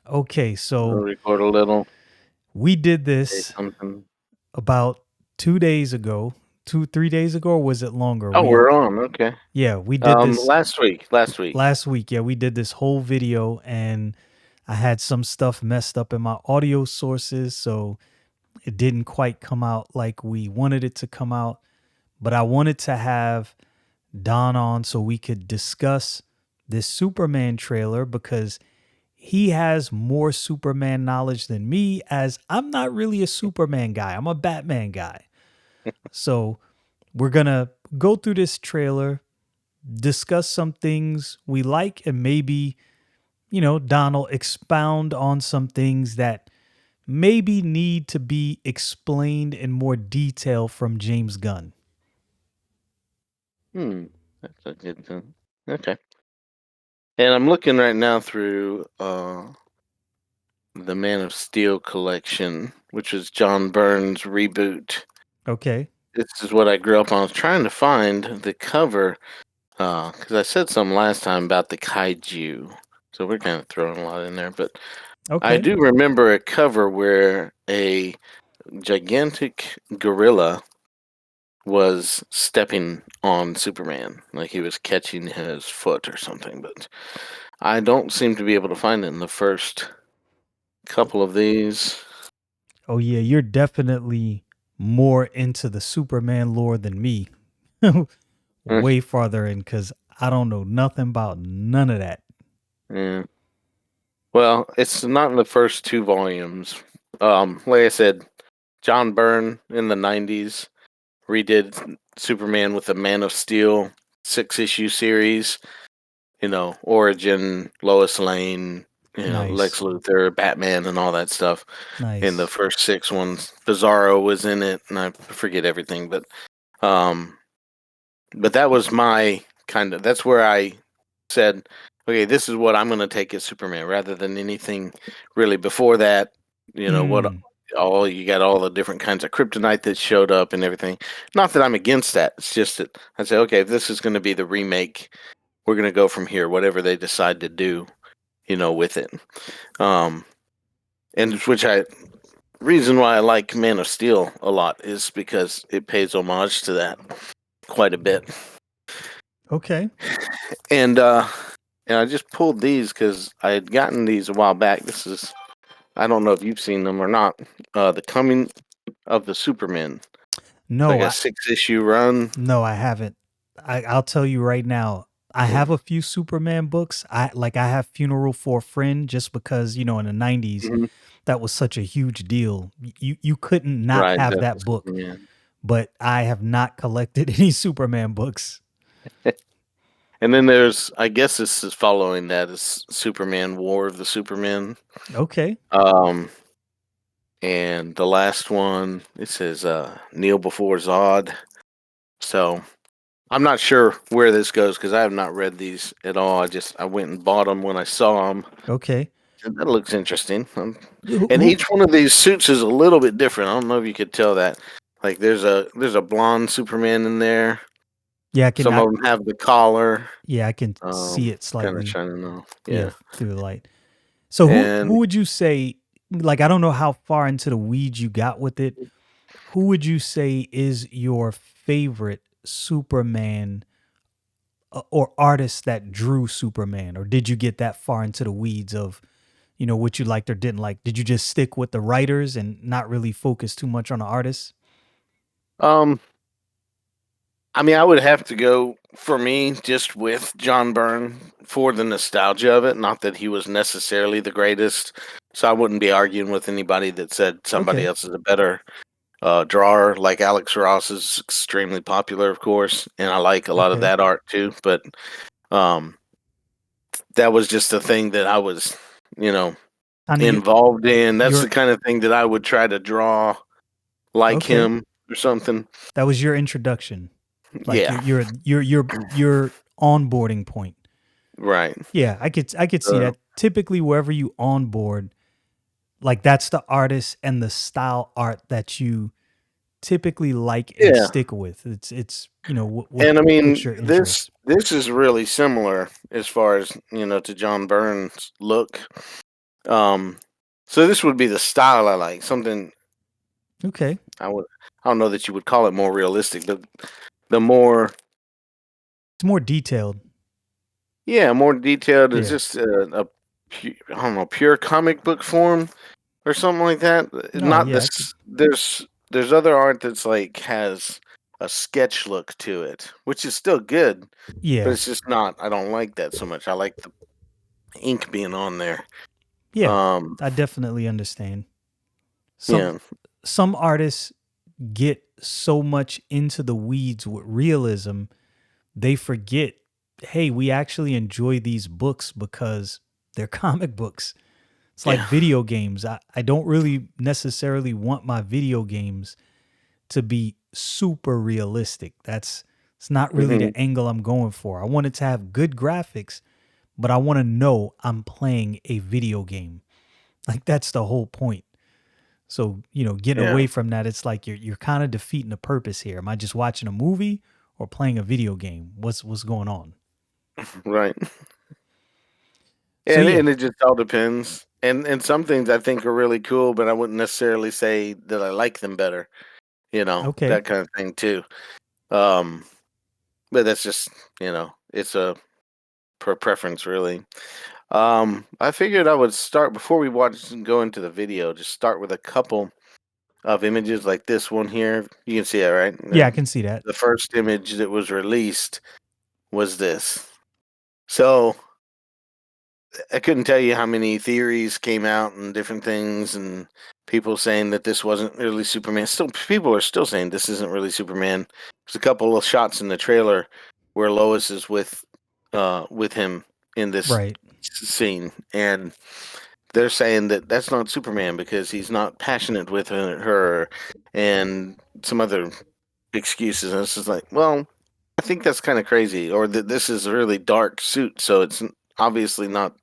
Okay, We'll so record a little, we did say this something. about 2 days ago, 3 days ago, or was it longer? Oh, we're on. Okay. We did this Last week. Last week. last week. Yeah, we did this whole video, and I had some stuff messed up in my audio sources, so it didn't quite come out like we wanted it to come out. But I wanted to have Don on so we could discuss this Superman trailer because he has more Superman knowledge than me, as I'm not really a Superman guy. I'm a Batman guy. So we're going to go through this trailer, discuss some things we like, and maybe, Donald expound on some things that maybe need to be explained in more detail from James Gunn. That's a good thing. Okay. And I'm looking right now through the Man of Steel collection, which is John Byrne's reboot. Okay. This is what I grew up on. I was trying to find the cover because I said something last time about the kaiju. So we're kind of throwing a lot in there, but I Okay. do remember a cover where a gigantic gorilla was stepping on Superman, like he was catching his foot or something, but I don't seem to be able to find it in the first couple of these. Oh, yeah. You're definitely more into the Superman lore than me. Mm, Way farther in because I don't know nothing about none of that. yeah. Well, it's not in the first two volumes. Like I said, John Byrne in the 90s redid Superman with the Man of Steel 6-issue series. Origin, Lois Lane, Lex Nice. Luthor, Batman, and all that stuff. In the Nice. first six ones, Bizarro was in it, and I forget everything, um, but that was my kind of. That's where I said, okay, this is what I'm going to take as Superman, rather than anything really before that. What Mm. all you got all the different kinds of kryptonite that showed up and everything. Not that I'm against that. It's just that I say, okay, if this is going to be the remake, we're going to go from here, whatever they decide to do, with it. Um, and which I reason why I like Man of Steel a lot is because it pays homage to that quite a bit. Okay. And I just pulled these because I had gotten these a while back. This is I don't know if you've seen them or not. The Coming of the Superman. It's like No, a I 6-issue run. no, I haven't. I'll tell you right now. I Yeah. have a few Superman books. I have Funeral for a Friend just because, in the 90s Mhm. that was such a huge deal. You couldn't not Right, have that's the that book. Superman. But I have not collected any Superman books. And then there's, I guess this is following that is Superman War of the Supermen. Okay. Um, and the last one it says Kneel Before Zod. So I'm not sure where this goes because I have not read these at all. I went and bought them when I saw them. Okay. And that looks interesting. Who, And who each one of these suits is a little bit different. I don't know if you could tell that. Like there's a blonde Superman in there. yeah, I can Some I of them have the collar. yeah, I can see it Kind of slightly. trying to know. Yeah, Yeah. through the light. So who And would you say, like, I don't know how far into the weeds you got with it. Who would you say is your favorite Superman or artist that drew Superman? Or did you get that far into the weeds of, what you liked or didn't like? Did you just stick with the writers and not really focus too much on the artists? um I mean, I would have to go for me just with John Byrne for the nostalgia of it. Not that he was necessarily the greatest, so I wouldn't be arguing with anybody that said somebody Okay. else is a better drawer. Like Alex Ross is extremely popular, of course, and I like a lot of Okay. that art too. But um, that was just a thing that I was, you know, Kind of involved in. That's the your kind of thing that I would try to draw like okay. him or something. That was your introduction. Like Yeah, your onboarding point. right. Yeah, I could see Uh, that. Typically, wherever you onboard, like that's the artist and the style art that you typically like and yeah. stick with. It's what And I what's mean, your this interest. this is really similar as far as to John Byrne's look. Um, so this would be the style I like. Something Okay. I would. I don't know that you would call it more realistic, but the more, It's more detailed. yeah, more detailed. Is Yeah. just I don't know, pure comic book form or something like that. No, Not yeah, I could, this. There's other art that's like has a sketch look to it, which is still good, but yeah. it's just not. I don't like that so much. I like the ink being on there. Yeah. Um, I definitely understand. Some yeah. some artists get so much into the weeds with realism, they forget, hey, we actually enjoy these books because they're comic books. It's like Yeah. video games. I don't really necessarily want my video games to be super realistic. It's not really Hmm. the angle I'm going for. I want it to have good graphics, but I want to know I'm playing a video game. Like that's the whole point. So, getting Yeah. away from that, it's like you're kind of defeating the purpose here. Am I just watching a movie or playing a video game? What's going on? Right. So yeah, And it just all depends. And some things I think are really cool, but I wouldn't necessarily say that I like them better. okay. That kind of thing too. Um, but that's just it's a preference really. I figured I would start before we watch and go into the video. Just start with a couple of images like this one here. You can see it, right? Yeah, I can see that. The first image that was released was this. So I couldn't tell you how many theories came out and different things, and people saying that this wasn't really Superman. Still, people are still saying this isn't really Superman. There's a couple of shots in the trailer where Lois is with him in this Right. scene, and they're saying that that's not Superman because he's not passionate with her, and some other excuses. And it's just like, well, I think that's kind of crazy, or that this is a really dark suit, so it's obviously not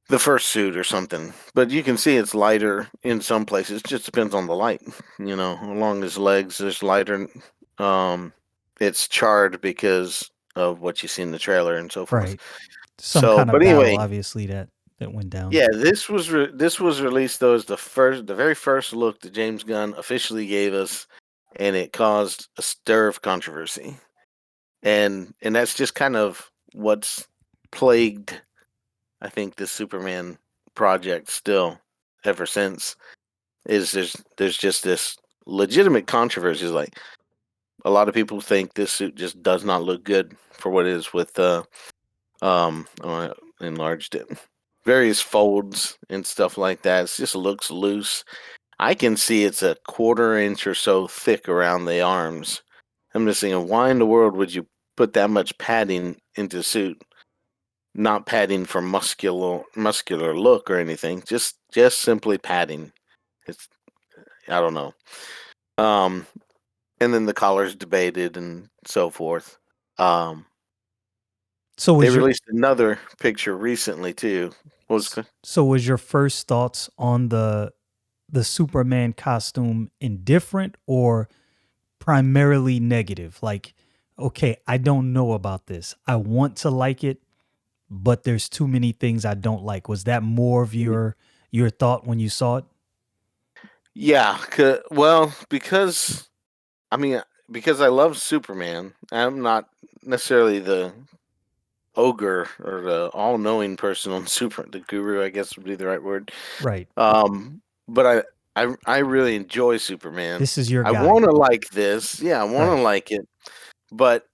the first suit or something. But you can see it's lighter in some places. It just depends on the light. Along his legs, there's lighter. Um, it's charred because of what you see in the trailer and so forth. Right. Some So, kind of but battle, anyway, obviously, that went down. yeah, this was released though as the very first look that James Gunn officially gave us, and it caused a stir of controversy. And that's just kind of what's plagued, I think, this Superman project still ever since. Is there's just this legitimate controversy. Like a lot of people think this suit just does not look good for what it is with I enlarged it, various folds and stuff like that. It just looks loose. I can see it's a quarter inch or so thick around the arms. I'm just thinking, why in the world would you put that much padding into a suit? Not padding for muscular look or anything. Just simply padding. It's I don't know. Um, and then the collar's debated and so forth. Um, So they was your released another picture recently too. What was so was your first thoughts on the Superman costume indifferent or primarily negative? Like, okay, I don't know about this. I want to like it, but there's too many things I don't like. Was that more of your thought when you saw it? Yeah, well, I mean, because I love Superman, I'm not necessarily the ogre or the all-knowing person on the guru, I guess would be the right word. Right. But I really enjoy Superman. This is your I guy. want to like this, yeah, I want to Right. like it, but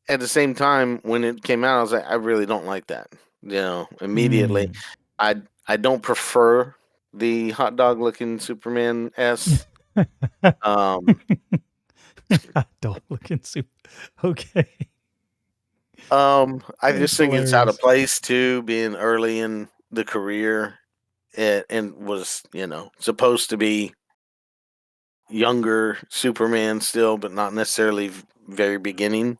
at the same time, when it came out, I was like, I really don't like that. Immediately, Mm. I don't prefer the hot dog looking Superman S. Um, Don't look in soup. Okay. I That's just think it's out of hilarious. place too, being early in the career, and was supposed to be younger Superman still, but not necessarily very beginning.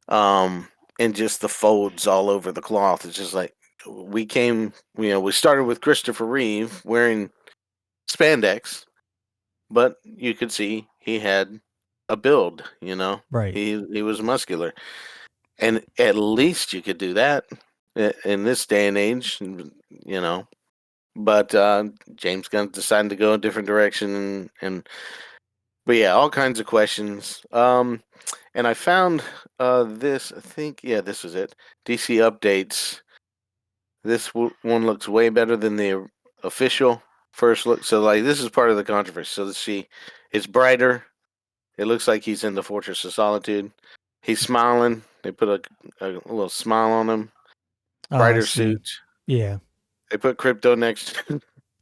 Um, and just the folds all over the cloth. It's just like we started with Christopher Reeve wearing spandex, but you could see he had a build. Right. He was muscular, and at least you could do that. in this day and age, you know. But James Gunn decided to go a different direction, and but yeah, all kinds of questions. And I found this. I think this was it. DC updates. This one looks way better than the official first look. So like this is part of the controversy. So let's see, it's brighter. It looks like he's in the Fortress of Solitude. He's smiling. They put a little smile on him. Oh, I Brighter see. suit. Yeah. They put crypto next.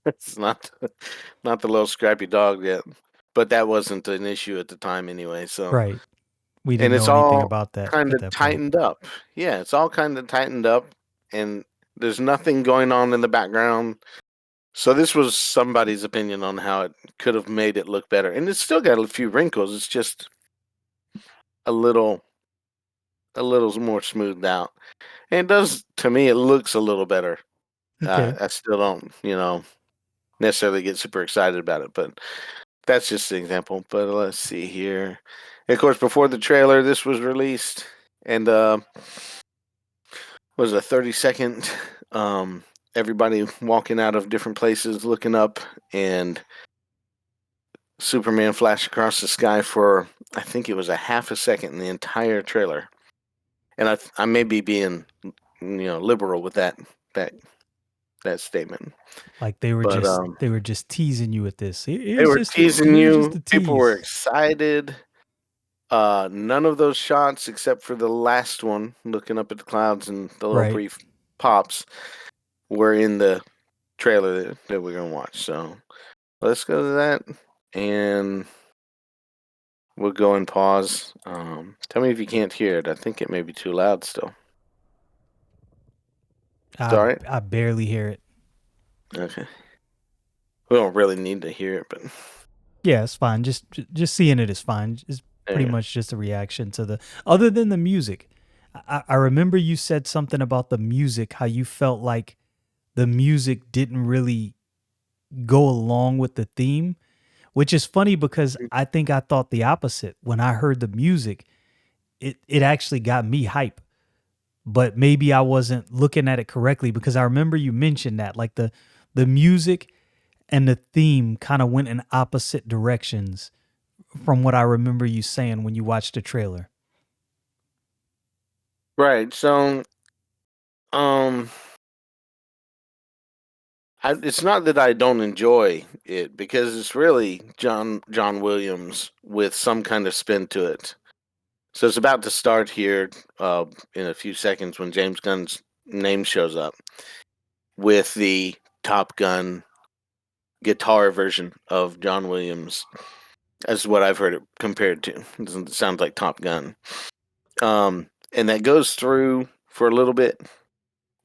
It's not the little scrappy dog yet, but that wasn't an issue at the time anyway. So, Right. We and didn't it's know anything all about that kind at of that point. tightened up. Yeah, it's all kind of tightened up, and there's nothing going on in the background. So this was somebody's opinion on how it could have made it look better, and it's still got a few wrinkles. It's just a little more smoothed out, and it does to me. It looks a little better. Okay. I still don't, necessarily get super excited about it, but that's just an example. But let's see here. And of course, before the trailer, this was released, and was a 30-second. Everybody walking out of different places, looking up, and Superman flashed across the sky for I think it was a half a second in the entire trailer. And I may be being liberal with that that statement, Like but they were just teasing you with this. they Here's were just teasing here's just you. a People were tease. excited. None of those shots, except for the last one, looking up at the clouds and the little Right. brief pops, were in the trailer that we're gonna watch. So let's go to that, and we'll go and pause. Tell me if you can't hear it. I think it may be too loud still. It's I all right. I barely hear it. Okay. We don't really need to hear it, but Yeah, it's fine. Just seeing it is fine. It's there pretty you go. much just a reaction to the other than the music. I remember you said something about the music, how you felt like the music didn't really go along with the theme, which is funny because I think I thought the opposite. When I heard the music, it actually got me hype. But maybe I wasn't looking at it correctly because I remember you mentioned that like the music and the theme kind of went in opposite directions from what I remember you saying when you watched the trailer. Right. So, um, it's not that I don't enjoy it because it's really John Williams with some kind of spin to it. So it's about to start here in a few seconds when James Gunn's name shows up with the Top Gun guitar version of John Williams. That's what I've heard it compared to. It sounds like Top Gun. And that goes through for a little bit,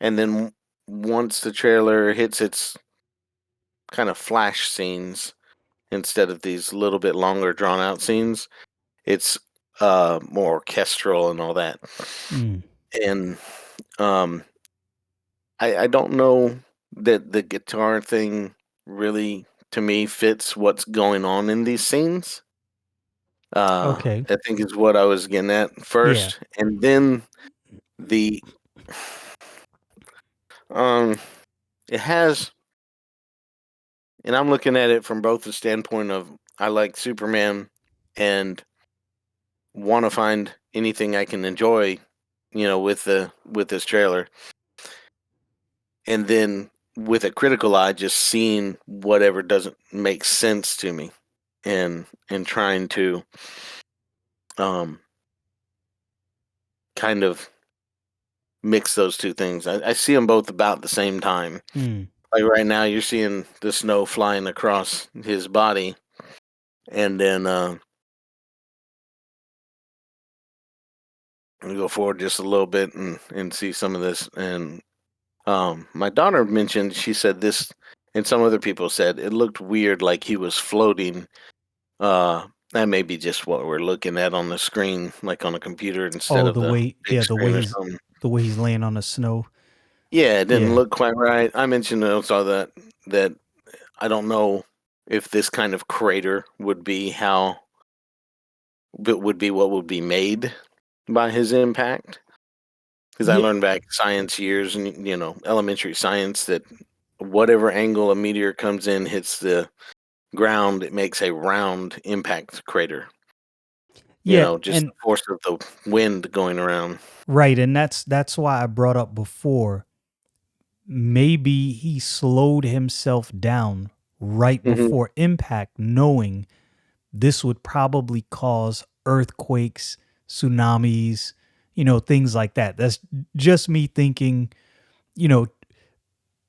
and then once the trailer hits its kind of flash scenes instead of these little bit longer drawn out scenes, it's more orchestral and all that. Mm, And um, I don't know that the guitar thing really to me fits what's going on in these scenes. okay. I think is what I was getting at Yeah. first, and then the um, it has, and I'm looking at it from both the standpoint of I like Superman and want to find anything I can enjoy, with this trailer, and then with a critical eye, just seeing whatever doesn't make sense to me, and trying to um kind of mix those two things. I see them both about the same time. Mm, Like right now, you're seeing the snow flying across his body, and then we go forward just a little bit and see some of this. And my daughter mentioned, she said this, and some other people said it looked weird, like he was floating. That may be just what we're looking at on the screen, like on a computer instead oh, of the big screen or something. the way he's laying on the snow. Yeah, it didn't Yeah. look quite right. I mentioned also that I don't know if this kind of crater would be how it would be what would be made by his impact. Because I Yeah, learned back science years and elementary science that whatever angle a meteor comes in hits the ground, it makes a round impact crater. yeah, Just the and force of the wind going around. right, and that's why I brought up before. Maybe he slowed himself down right Hmm. before impact, knowing this would probably cause earthquakes, tsunamis, things like that. That's just me thinking, you know,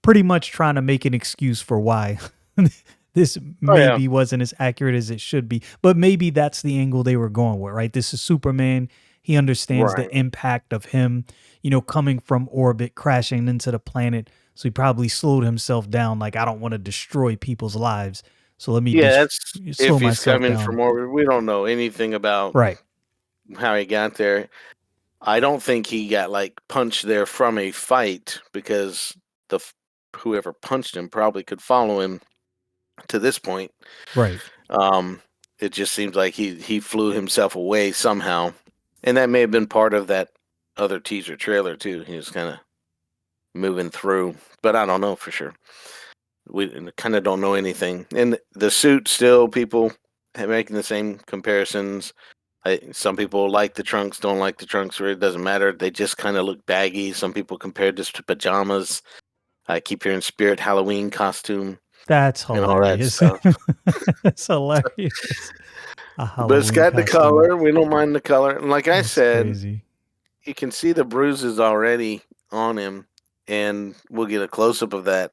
pretty much trying to make an excuse for why this Oh yeah, maybe wasn't as accurate as it should be. But maybe that's the angle they were going with, right? This is Superman. He understands the right. impact of him, coming from orbit, crashing into the planet. So he probably slowed himself down. Like, I don't want to destroy people's lives. So let me Yeah, that's slow if he's myself coming down. from orbit. We don't know anything about Right. how he got there. I don't think he got like punched there from a fight because the whoever punched him probably could follow him to this point. Right. Um, it just seems like he flew himself away somehow, and that may have been part of that other teaser trailer too. He was kind of moving through, but I don't know for sure. We kind of don't know anything. And the suit still, people making the same comparisons. Some people like the trunks, don't like the trunks, or it doesn't matter. They just kind of look baggy. Some people compared this to pajamas. I keep hearing Spirit Halloween costume That's and all that hilarious. stuff. That's hilarious. A But it's Halloween got the costume. color. We don't mind the color. And like I That's said, crazy. you can see the bruises already on him, and we'll get a close up of that.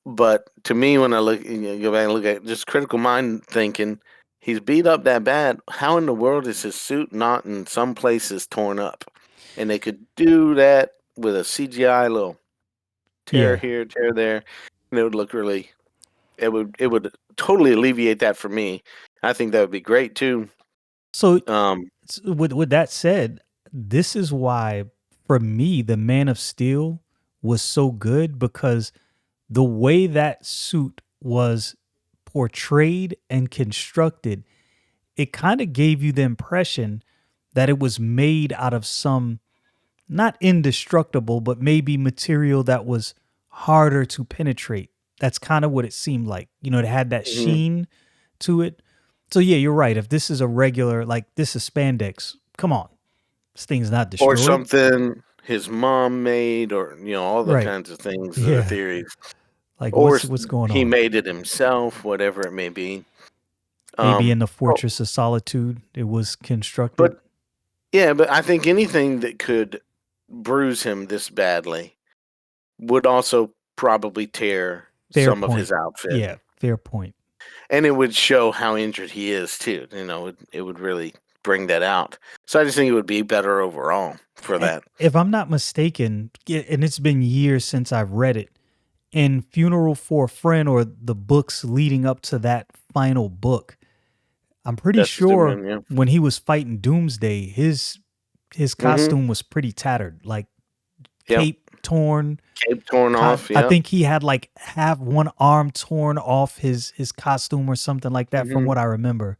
But to me, when I go back and look at just critical mind thinking, he's beat up that bad. How in the world is his suit not in some places torn up? And they could do that with a CGI little tear Yeah. here, tear there, and it would look really. It would totally alleviate that for me. I think that would be great too. So Um, with that said, this is why for me the Man of Steel was so good, because the way that suit was portrayed and constructed, it kind of gave you the impression that it was made out of some not indestructible, but maybe material that was harder to penetrate. That's kind of what it seemed like. It had that mhm. sheen to it. So yeah, you're right. If this is a regular, like this is spandex, come on, this thing's not Or destroyed. something his mom made, or all the Right. kinds of things that are Yeah. theories. Like Or what's going he on? made it himself, whatever it may be. Maybe in the Oh, Fortress of Solitude it was constructed. but yeah, but I think anything that could bruise him this badly would also probably tear Fair some of his point. outfit, Yeah, fair point. and it would show how injured he is too. It would really bring that out. So I just think it would be better overall for that. If I'm not mistaken, and it's been years since I've read it, in Funeral for a Friend or the books leading up to that final book, I'm pretty That's the sure Superman, yeah. when he was fighting Doomsday, his Mm-hmm. costume was pretty tattered, like Yep. cape torn. Cape torn off. I Yep. think he had like half one arm torn off his costume or something like that, from Mm-hmm. what I remember.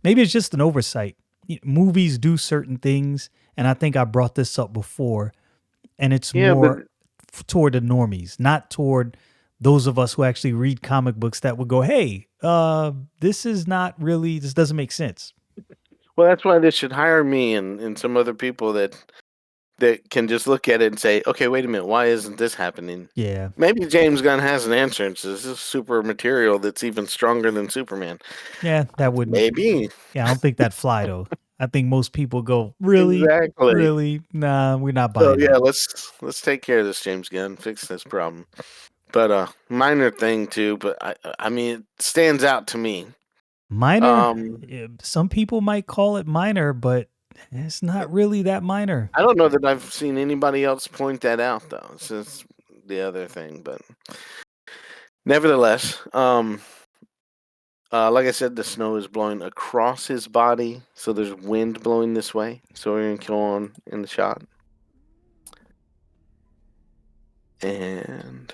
Maybe it's just an oversight. Movies do certain things, and I think I brought this up before, and it's Yeah, but more toward the normies, not toward those of us who actually read comic books that would go, "Hey, this is not really. This doesn't make sense." well, that's why they should hire me and some other people that can just look at it and say, okay, wait a minute, why isn't this happening? Yeah, Maybe James Gunn has an answer and says this is super material that's even stronger than Superman. yeah, that wouldn't. Maybe. Yeah, I don't think that fly though. I think most people go, "Really, Exactly. really? Nah, we're not So buying yeah, that." let's take care of this, James Gunn. Fix this problem. But minor thing too, but I mean it stands out to me. Minor. Um Some people might call it minor, but it's not really that minor. I don't know that I've seen anybody else point that out though. This is the other thing, but nevertheless, like I said, the snow is blowing across his body, so there's wind blowing this way. So we're gonna go on in the shot, and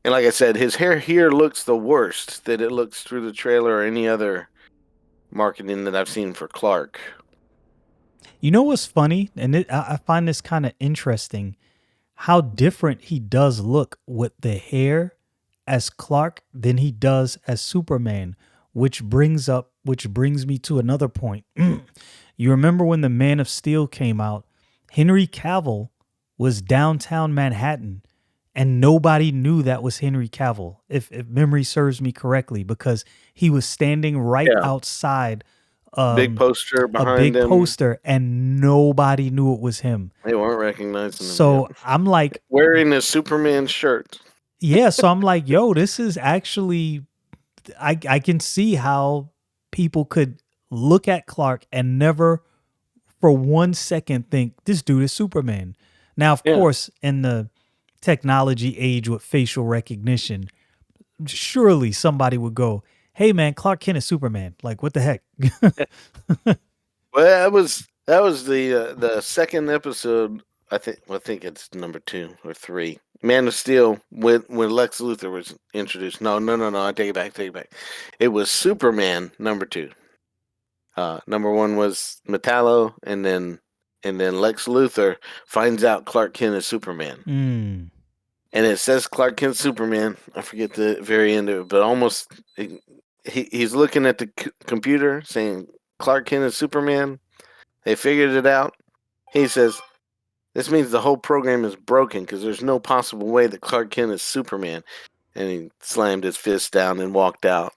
like I said, his hair here looks the worst that it looks through the trailer or any other marketing that I've seen for Clark. You know what's funny, and I find this kind of interesting. How different he does look with the hair as Clark than he does as Superman, which brings me to another point. You remember when the Man of Steel came out, Henry Cavill was downtown Manhattan and nobody knew that was Henry Cavill, if memory serves me correctly, because he was standing right Yeah, outside big um, poster a behind big him. poster and nobody knew it was him. They weren't recognizing him yet. So I'm like, Wearing a Superman shirt. yeah, so I'm like, yo, this is actually I can see how people could look at Clark and never for 1 second think this dude is Superman. Now, of Yeah. course, in the technology age with facial recognition, surely somebody would go, "Hey man, Clark Kent is Superman." Like, what the heck? Well, that was the second episode. I think it's number 2 or 3. Man of Steel when Lex Luthor was introduced. No. I take it back. Take it back. It was Superman number 2. Number 1 was Metallo, and then Lex Luthor finds out Clark Kent is Superman, Mm, and it says Clark Kent Superman. I forget the very end of it, but almost he's looking at the computer saying Clark Kent is Superman. They figured it out. He says, "This means the whole program is broken because there's no possible way that Clark Kent is Superman." And he slammed his fist down and walked out.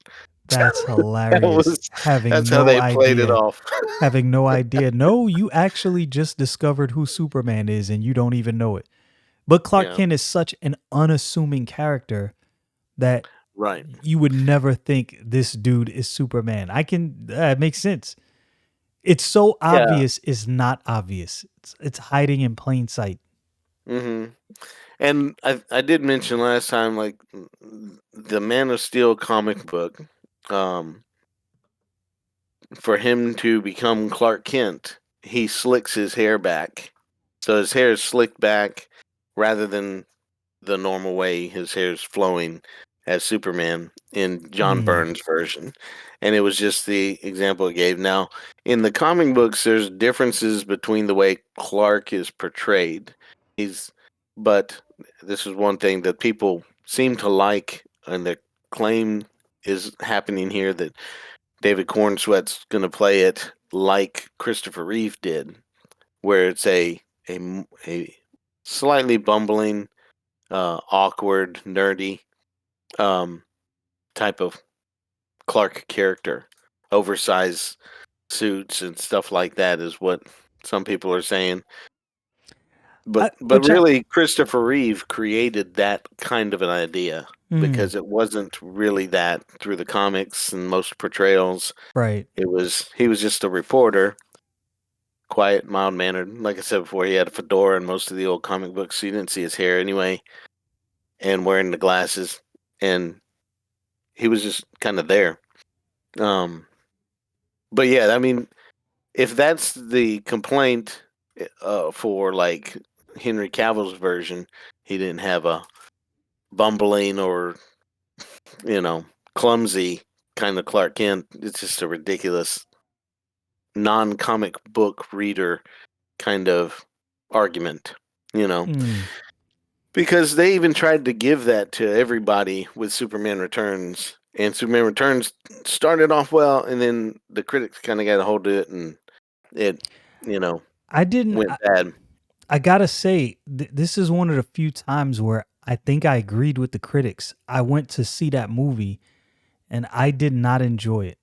that's That hilarious. was that's how they played it off. Having no idea. No, you actually just discovered who Superman is and you don't even know it. But Clark Yeah, Kent is such an unassuming character that right. you would never think this dude is Superman. I can it makes sense. It's so Yeah. obvious it's not obvious. It's hiding in plain sight. hmm And I did mention last time, like the Man of Steel comic book, um, for him to become Clark Kent, he slicks his hair back, so his hair is slicked back rather than the normal way his hair is flowing as Superman in John Mm, Byrne's version. And it was just the example it gave. Now, in the comic books, there's differences between the way Clark is portrayed. He's, but this is one thing that people seem to like, and the claim is happening here that David Cornsweet's going to play it like Christopher Reeve did, where it's a slightly bumbling, awkward, nerdy um, type of Clark character. Oversized suits and stuff like that is what some people are saying. But which I really, Christopher Reeve created that kind of an idea mm, because it wasn't really that through the comics and most portrayals. right. He was just a reporter, quiet, mild mannered. Like I said before, he had a fedora in most of the old comic books, so you didn't see his hair anyway, and wearing the glasses, and he was just kind of there. Um, but yeah, I mean, if that's the complaint for like Henry Cavill's version, he didn't have a bumbling or clumsy kind of Clark Kent. It's just a ridiculous non-comic book reader kind of argument, you know. Mm. Because they even tried to give that to everybody with Superman Returns, and Superman Returns started off well, and then the critics kind of got a hold of it, and it, you know, I didn't went bad. I gotta say, this is one of the few times where I think I agreed with the critics. I went to see that movie and I did not enjoy it.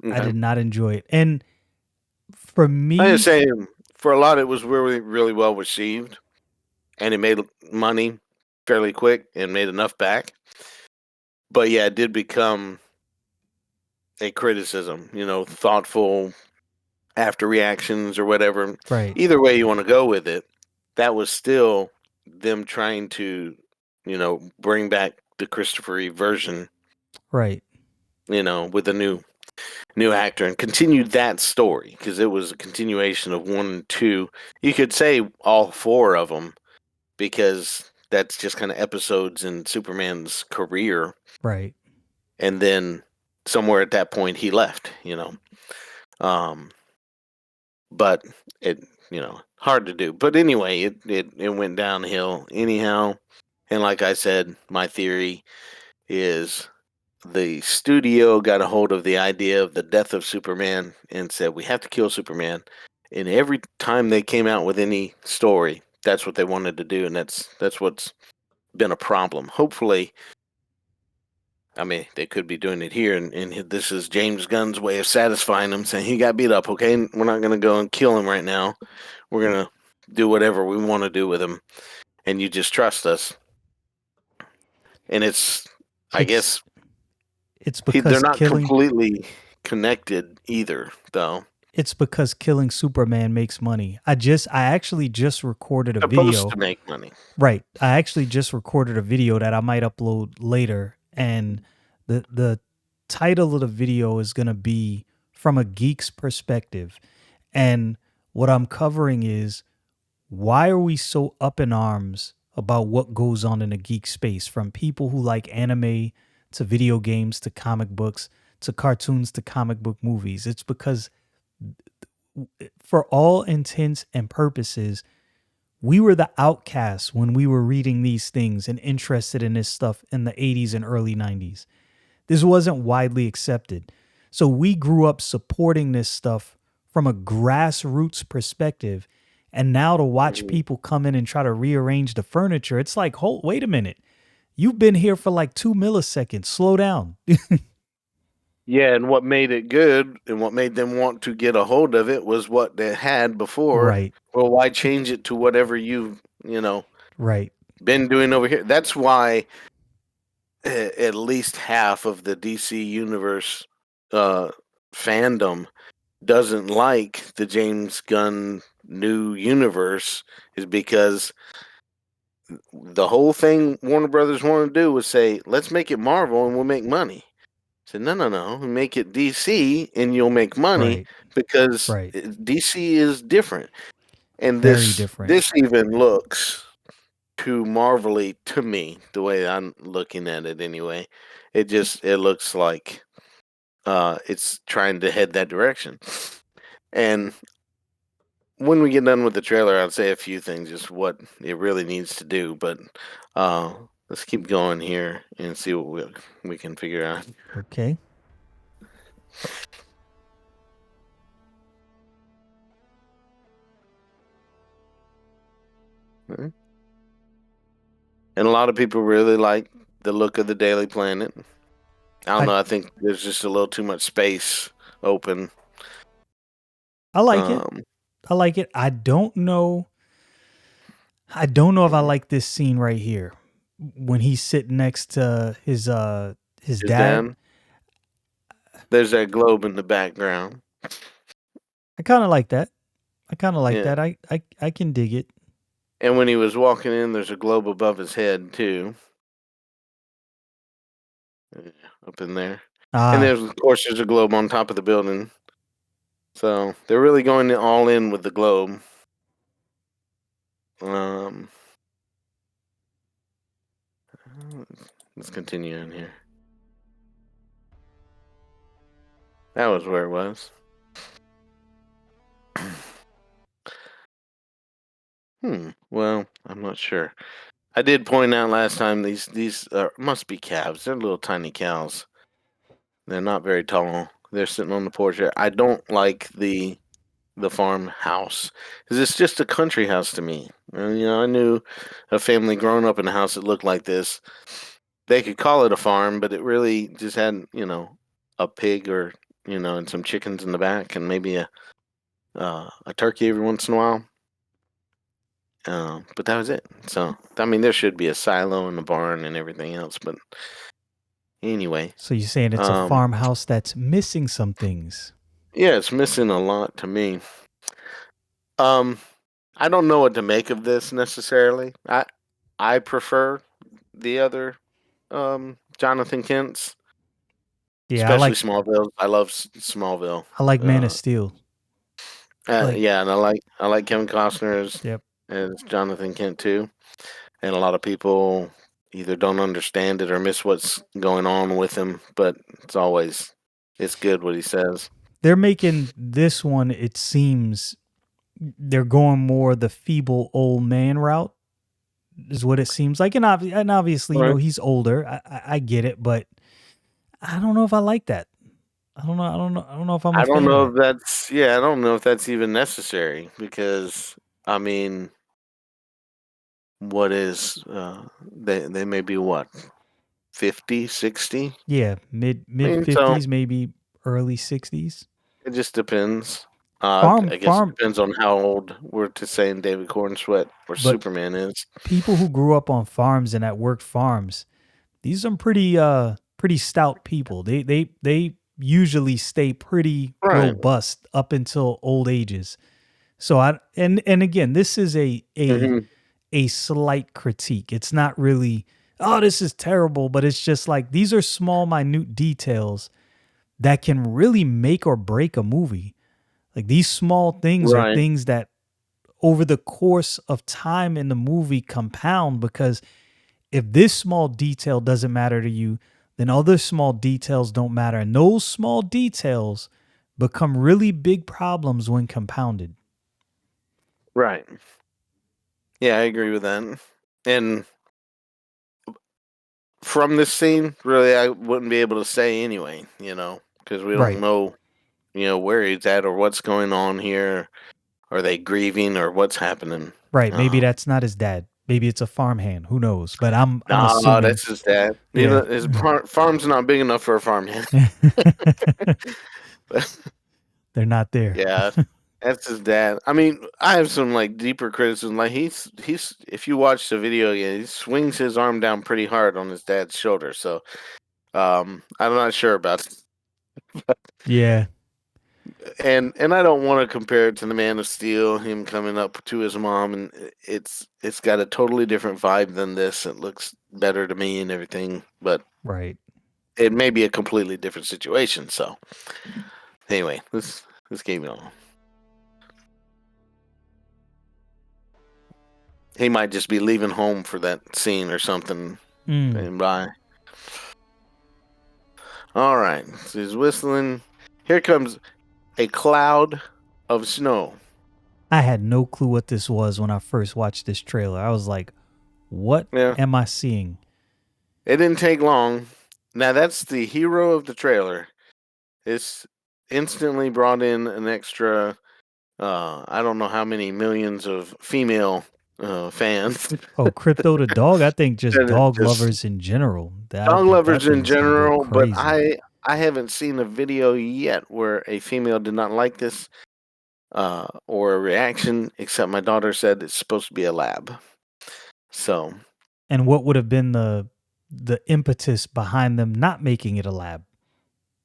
I Okay. did not enjoy it. And for I just me, say for a lot, it was really, really well received, and it made money fairly quick and made enough back. But yeah, it did become a criticism, thoughtful after reactions or whatever. right, Either way you want to go with it, that was still them trying to, bring back the Christopher Reeve version, right. with a new actor and continue that story because it was a continuation of 1 and 2. You could say all 4 of them because that's just kind of episodes in Superman's career, Right. and then somewhere at that point he left. Um, but it hard to do. But anyway, it went downhill anyhow. And like I said, my theory is the studio got a hold of the idea of the death of Superman and said we have to kill Superman. And every time they came out with any story, that's what they wanted to do, and that's what's been a problem. Hopefully, I mean, they could be doing it here, and this is James Gunn's way of satisfying him, saying he got beat up. Okay, we're not going to go and kill him right now. We're going to do whatever we want to do with him, and you just trust us. And I It's guess, it's they're because not killing completely connected either, though. it's because killing Superman makes money. I actually just recorded a Supposed video. to make money. Right. I actually just recorded a video that I might upload later, and the title of the video is going to be From a Geek's Perspective. And what I'm covering is, why are we so up in arms about what goes on in the geek space, from people who like anime to video games to comic books to cartoons to comic book movies? It's because, for all intents and purposes, we were the outcasts when we were reading these things and interested in this stuff in the 80s and early 90s. This wasn't widely accepted. So we grew up supporting this stuff from a grassroots perspective. And now to watch Mhm. people come in and try to rearrange the furniture, it's like, hold, wait a minute. You've been here for like 2 milliseconds. Slow down. Yeah, and what made it good and what made them want to get a hold of it was what they had before. Right, Well, why change it to whatever you've right, been doing over here? That's why at least half of the DC universe uh, fandom doesn't like the James Gunn new universe, is because the whole thing Warner Brothers wanted to do was say, let's make it Marvel and we'll make money. I said, no, no, no, make it DC and you'll make money, right, because right. DC is different. And Very this different. this even looks too marvelly to me, the way I'm looking at it anyway. It looks like it's trying to head that direction. And when we get done with the trailer, I'll say a few things, just what it really needs to do. But uh, let's keep going here and see what we can figure out. Okay. And a lot of people really like the look of the Daily Planet. I don't I, know. I think there's just a little too much space open. I like it. Um, I like it. I don't know if I mhm. like this scene right here when he's sitting next to his His dad. dad. There's that globe in the background. I kind of like that. I kind of like Yeah. that. I can dig it. And when he was walking in, there's a globe above his head too. Yeah, up in there. And Ah, there's, of course, there's a globe on top of the building. So they're really going all in with the globe. Um, let's continue in here. That was where it was. Well, I'm not sure. I did point out last time these must be calves. They're little tiny cows. They're not very tall. They're sitting on the porch. I don't like the farmhouse, because it's just a country house to me. And, I knew a family growing up in a house that looked like this. They could call it a farm, but it really just had a pig, or and some chickens in the back, and maybe a turkey every once in a while. But that was it. So I mean, there should be a silo and a barn and everything else. But anyway, so you're saying it's a um, farmhouse that's missing some things? yeah, it's missing a lot to me. Um, I don't know what to make of this necessarily. I prefer the other Jonathan Kent's, Yeah, especially Smallville. I love Smallville. I like Man of Uh, Steel. Like, yeah, and I like Kevin Costner yep. as Jonathan Kent too. And a lot of people either don't understand it or miss what's going on with him, but it's good what he says. They're making this one, it seems, they're going more the feeble old man route is what it seems like. And obviously, Right. he's older. I get it, but I don't know if I like that. I don't know. I don't know. I don't know if I'm a I don't fan of know that. if that's yeah, I don't know if that's even necessary because I mean, what is they may be what 50, 60. Yeah, I mid mean, so fifties, maybe early 60s. it just depends. Farm I guess it farm, depends on how old we're to saying David Cornsweet or but Superman is. people who grew up on farms and that worked farms, these are some pretty stout people. They usually stay pretty Right. robust up until old ages. So and again, this is Hmm. a slight critique. It's not really, oh, this is terrible, but it's just like these are small minute details that can really make or break a movie. Like these small things are Right. things that over the course of time in the movie compound, because if this small detail doesn't matter to you, then other small details don't matter. And those small details become really big problems when compounded. Right. Yeah, I agree with that. And from this scene, really, I wouldn't be able to say anyway, because we don't Right. know, where he's at or what's going on here. Are they grieving or what's happening? Right. Maybe Um, that's not his dad. Maybe it's a farmhand. Who knows? But I'm nah, assuming, that's his dad. yeah. His farm's not big enough for a farmhand. They're not there. Yeah, that's his dad. I mean, I have some like deeper criticism. Like he's if you watch the video again, he swings his arm down pretty hard on his dad's shoulder. So I'm not sure about it. Yeah. And I don't want to compare it to the Man of Steel, him coming up to his mom, and it's got a totally different vibe than this. It looks better to me and everything, but Right. it may be a completely different situation. So anyway, let's keep it on. He might just be leaving home for that scene or something. Mm. And bye. All right, so he's whistling. Here comes a cloud of snow. I had no clue what this was when I first watched this trailer. I was like, what Yeah, am I seeing? it didn't take long. Now that's the hero of the trailer. It's instantly brought in an extra. I don't know how many millions of female fans. Oh, Crypto the dog? I think just And it dog just lovers in general. I dog think lovers that in thing's gonna go general, but crazy. I haven't seen a video yet where a female did not like this or a reaction, except my daughter said it's supposed to be a lab. So, And what would have been the impetus behind them not making it a lab,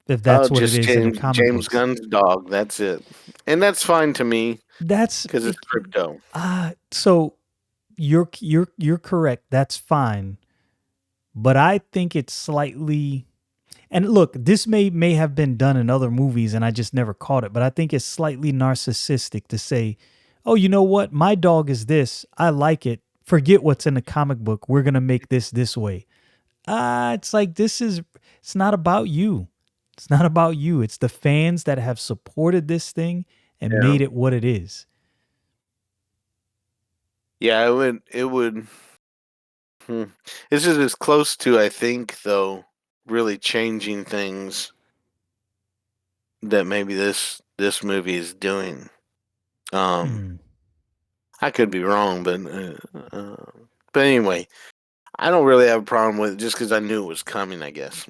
if oh, that's what it just is in the James comic James books? Gunn's dog. That's it, and that's fine to me That's because it's crypto. so you're correct. That's fine. But I think it's slightly, and look, this may have been done in other movies and I just never caught it, but I think it's slightly narcissistic to say, "Oh, you know what? My dog is this. I like it. Forget what's in the comic book. We're going to make this way." It's like it's not about you. It's not about you. It's the fans that have supported this thing and Yeah, made it what it is. yeah. It would. Hmm. This is as close to, I think, though, really changing things that maybe this movie is doing. Um, Hmm. I could be wrong, but anyway, I don't really have a problem with it just because I knew it was coming. I guess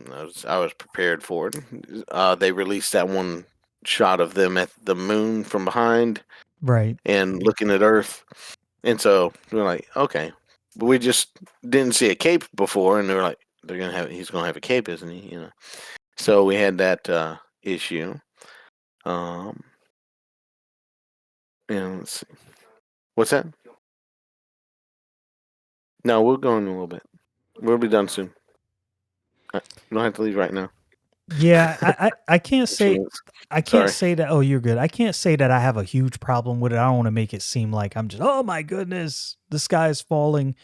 I was prepared for it. They released that one shot of them at the moon from behind Right. and looking at Earth, and so we're like, okay, but we just didn't see a cape before, and they were like, he's gonna have a cape, isn't he? So we had that issue. Um, and let's see, what's that? No, we'll go in a little bit. We'll be done soon. You don't have to leave right now. Yeah, I can't A few say minutes. Sorry. that. Oh, you're good. I can't say that I have a huge problem with it. I don't want to make it seem like I'm just, oh my goodness, the sky is falling.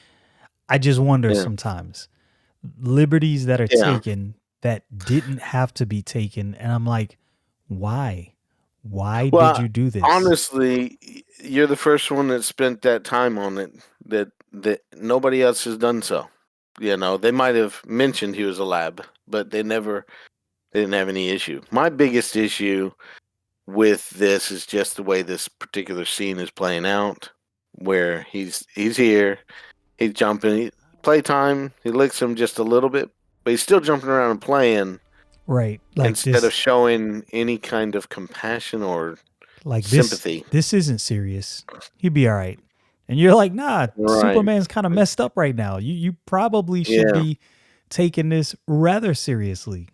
I just wonder Yeah. sometimes liberties that are Yeah. taken that didn't have to be taken, and I'm like, why? Why did Well, you do this? honestly, you're the first one that spent that time on it. That nobody else has done so. You know, they might have mentioned he was a lab, but they didn't have any issue. My biggest issue with this is just the way this particular scene is playing out, where he's here, he's jumping, playtime. He licks him just a little bit, but he's still jumping around and playing Right. instead of showing any kind of compassion or Like sympathy. this isn't serious. He'd be all right. And you're like, nah, Right. Superman's kind of messed up right now. You probably should Yeah. be taking this rather seriously.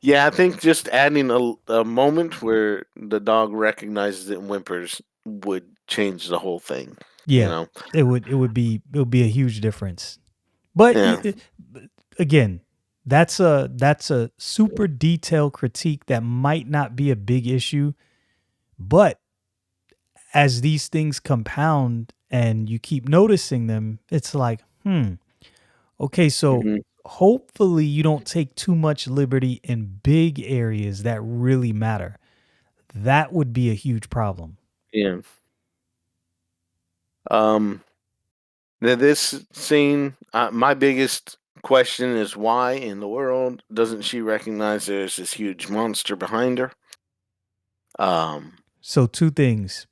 Yeah, I think just adding a moment where the dog recognizes it and whimpers would change the whole thing. You Yeah, know? it would be a huge difference. But Yeah. again, that's a super detailed critique that might not be a big issue, but as these things compound and you keep noticing them, it's like, okay, so Hmm. hopefully you don't take too much liberty in big areas that really matter. That would be a huge problem. Yeah. Um. Now this scene, my biggest question is why in the world doesn't she recognize there's this huge monster behind her? Um. So two things: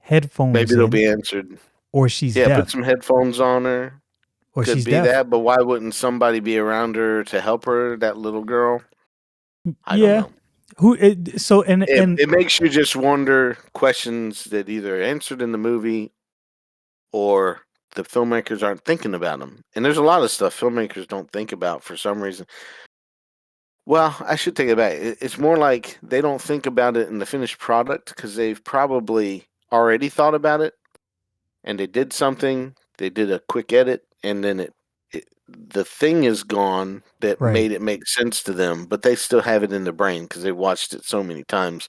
headphones Maybe they'll in, be answered. or she's Yeah, put deaf, some headphones on her. or Could she's be deaf. that, but why wouldn't somebody be around her to help her? That little girl. I don't Yeah. know. So and It makes you just wonder questions that either answered in the movie or the filmmakers aren't thinking about them. And there's a lot of stuff filmmakers don't think about for some reason. Well, I should take it back. It's more like they don't think about it in the finished product because they've probably already thought about it and they did something. They did a quick edit, and then the thing is gone that right. made it make sense to them, but they still have it in their brain because they watched it so many times,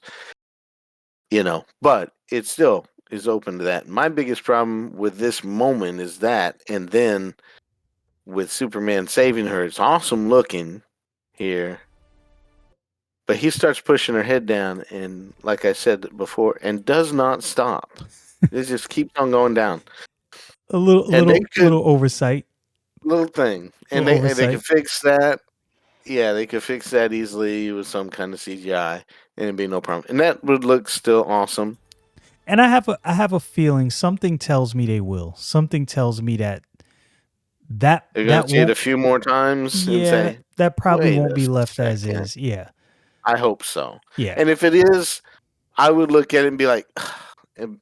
you know. But it still is open to that. My biggest problem with this moment is that, and then with Superman saving her, it's awesome looking here. But he starts pushing her head down, and like I said before, and does not stop. It just keeps on going down. A little And they little could little oversight. little thing, Little and they could oversight. fix that. Yeah, they could fix that easily with some kind of CGI, and it'd be no problem. And that would look still awesome. And I have a feeling something tells me they will. Something tells me that that They're gonna that see it a won't few more times and yeah, say, that probably "Wait won't a be left as second." is. Yeah. I hope so. Yeah. And if it is, I would look at it and be like, and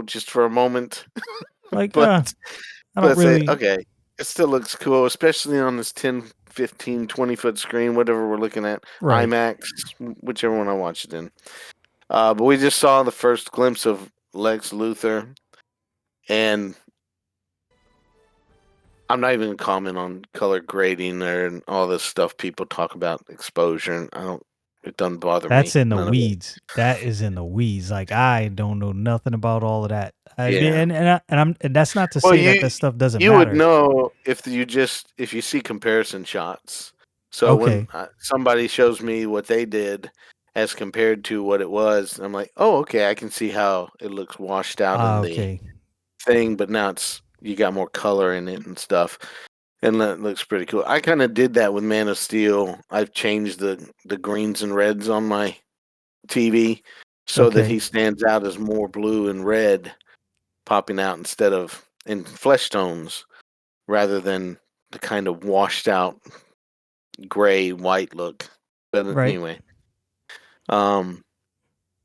just for a moment, Like, but I don't but say, really okay, it still looks cool, especially on this 10, 15, 20-foot screen, whatever we're looking at, right. IMAX, whichever one I watch it in. But we just saw the first glimpse of Lex Luthor, and I'm not even gonna comment on color grading or and all this stuff people talk about exposure, and I don't. It doesn't bother That's me. in the None of it. weeds. That is in the weeds. Like I don't know nothing about all of that. Yeah. And that's not to Well, say that that stuff doesn't you would matter. know if you see comparison shots. So when Okay. somebody shows me what they did as compared to what it was, I'm like, oh, okay, I can see how it looks washed out in the Okay. thing, but now you got more color in it and stuff, and that looks pretty cool. I kind of did that with Man of Steel. I've changed the greens and reds on my TV so that Okay. he stands out as more blue and red popping out instead of in flesh tones rather than the kind of washed out gray white look. But Right. anyway, um,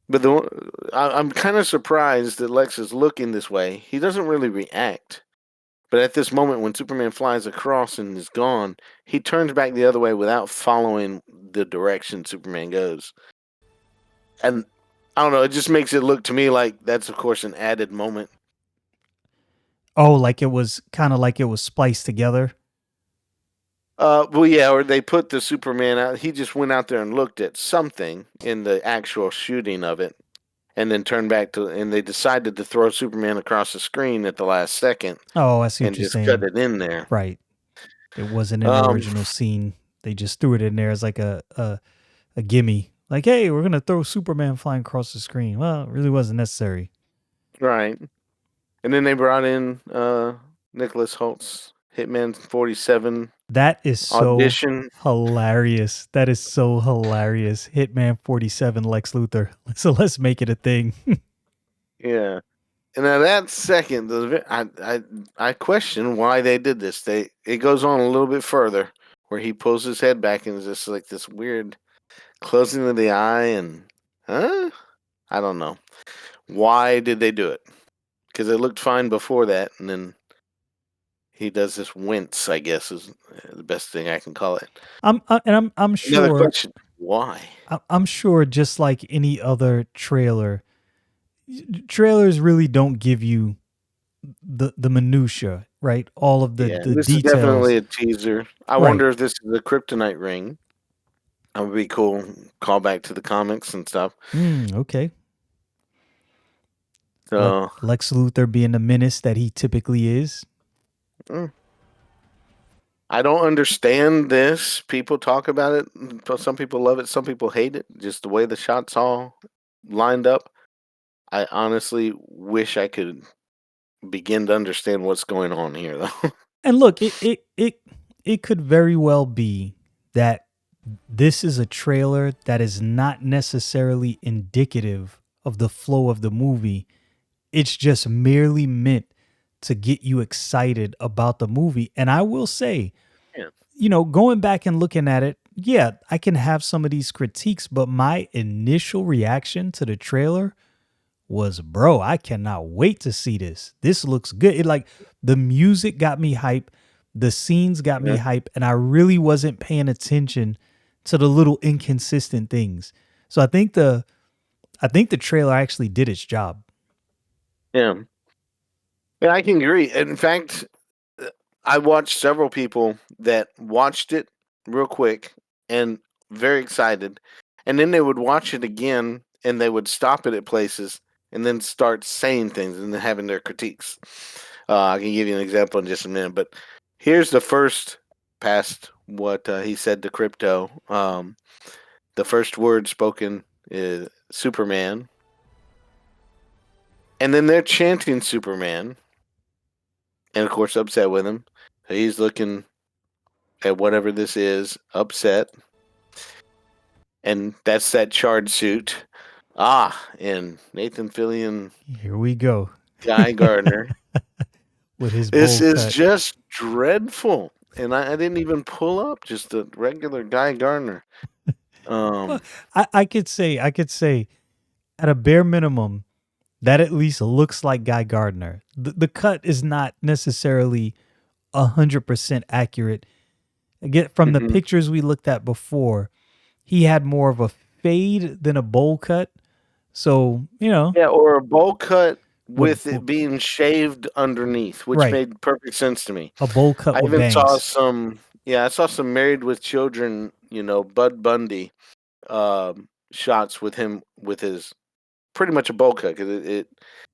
but I'm kind of surprised that Lex is looking this way. He doesn't really react. But at this moment, when Superman flies across and is gone, he turns back the other way without following the direction Superman goes. And I don't know, it just makes it look to me like that's, of course, an added moment. Oh, like it was kind of like it was spliced together. Well, yeah, or they put the Superman out. He just went out there and looked at something in the actual shooting of it, and then turned back to. And they decided to throw Superman across the screen at the last second Oh, I see what and you're just cut saying. it in there. Right. It wasn't in the Um, original scene. They just threw it in there as like a gimme. Like, hey, we're gonna throw Superman flying across the screen. Well, it really wasn't necessary. Right. And then they brought in Nicholas Holt's Hitman 47 That is so audition. hilarious. That is so hilarious. Hitman 47 Lex Luthor. So let's make it a thing. Yeah. And at that second, I question why they did this. It goes on a little bit further where he pulls his head back and is just like this weird closing of the eye and huh? I don't know. Why did they do it? Because it looked fine before that, and then he does this wince. I guess is the best thing I can call it. I'm Another sure question: why? I'm sure just like any other trailer, trailers really don't give you the minutia, right? All of Yeah, the this is details. definitely a teaser. I Right. wonder if this is a kryptonite ring. That would be cool. Call back to the comics and stuff. Okay. So Lex Luthor being the menace that he typically is. mm, I don't understand this. People talk about it. Some people love it. Some people hate it. Just the way the shots all lined up. I honestly wish I could begin to understand what's going on here, though. And look, it could very well be that this is a trailer that is not necessarily indicative of the flow of the movie. It's just merely meant to get you excited about the movie. And I will say, Yeah. going back and looking at it, yeah, I can have some of these critiques, but my initial reaction to the trailer was, bro, I cannot wait to see this. This looks good. It like the music got me hype, the scenes got me Yeah. hype, and I really wasn't paying attention to the little inconsistent things. So I think the trailer actually did its job. Yeah. Yeah, I can agree. In fact, uh, I watched several people that watched it real quick and very excited, and then they would watch it again and they would stop it at places and then start saying things and then having their critiques. I can give you an example in just a minute, but here's the first past what he said to Crypto. The first word spoken is Superman, and then they're chanting Superman, and of course upset with him. So he's looking at whatever this is, upset, and that's that charred suit. And Nathan Fillion, Here we go. Guy Gardner. With his This bowl is cut. just dreadful, and I didn't even pull up just a regular Guy Gardner. Well, Um, I could say at a bare minimum, that at least looks like Guy Gardner. The cut is not necessarily 100% accurate. Again, from the mhm. pictures we looked at before, he had more of a fade than a bowl cut. So, Yeah, or a bowl cut with with it being shaved underneath, which right, made perfect sense to me. a bowl cut I with even saw bangs. some, yeah, I saw some Married with Children, Bud Bundy shots with him with his pretty much a bowl cut because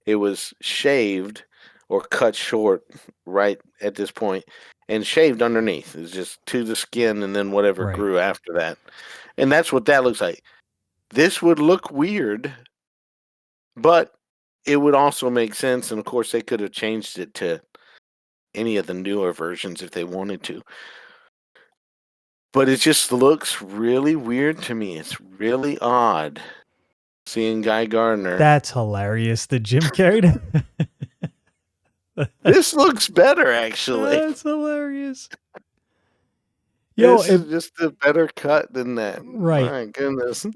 it was shaved or cut short right at this point and shaved underneath. It's just to the skin and then whatever Right. grew after that. And that's what that looks like. This would look weird, but it would also make sense. And of course, they could have changed it to any of the newer versions if they wanted to. But it just looks really weird to me. It's really odd seeing Guy Gardner. That's hilarious. The Jim Carrey. This looks better, actually. That's hilarious. Yo, This is just a better cut than that. right. My goodness.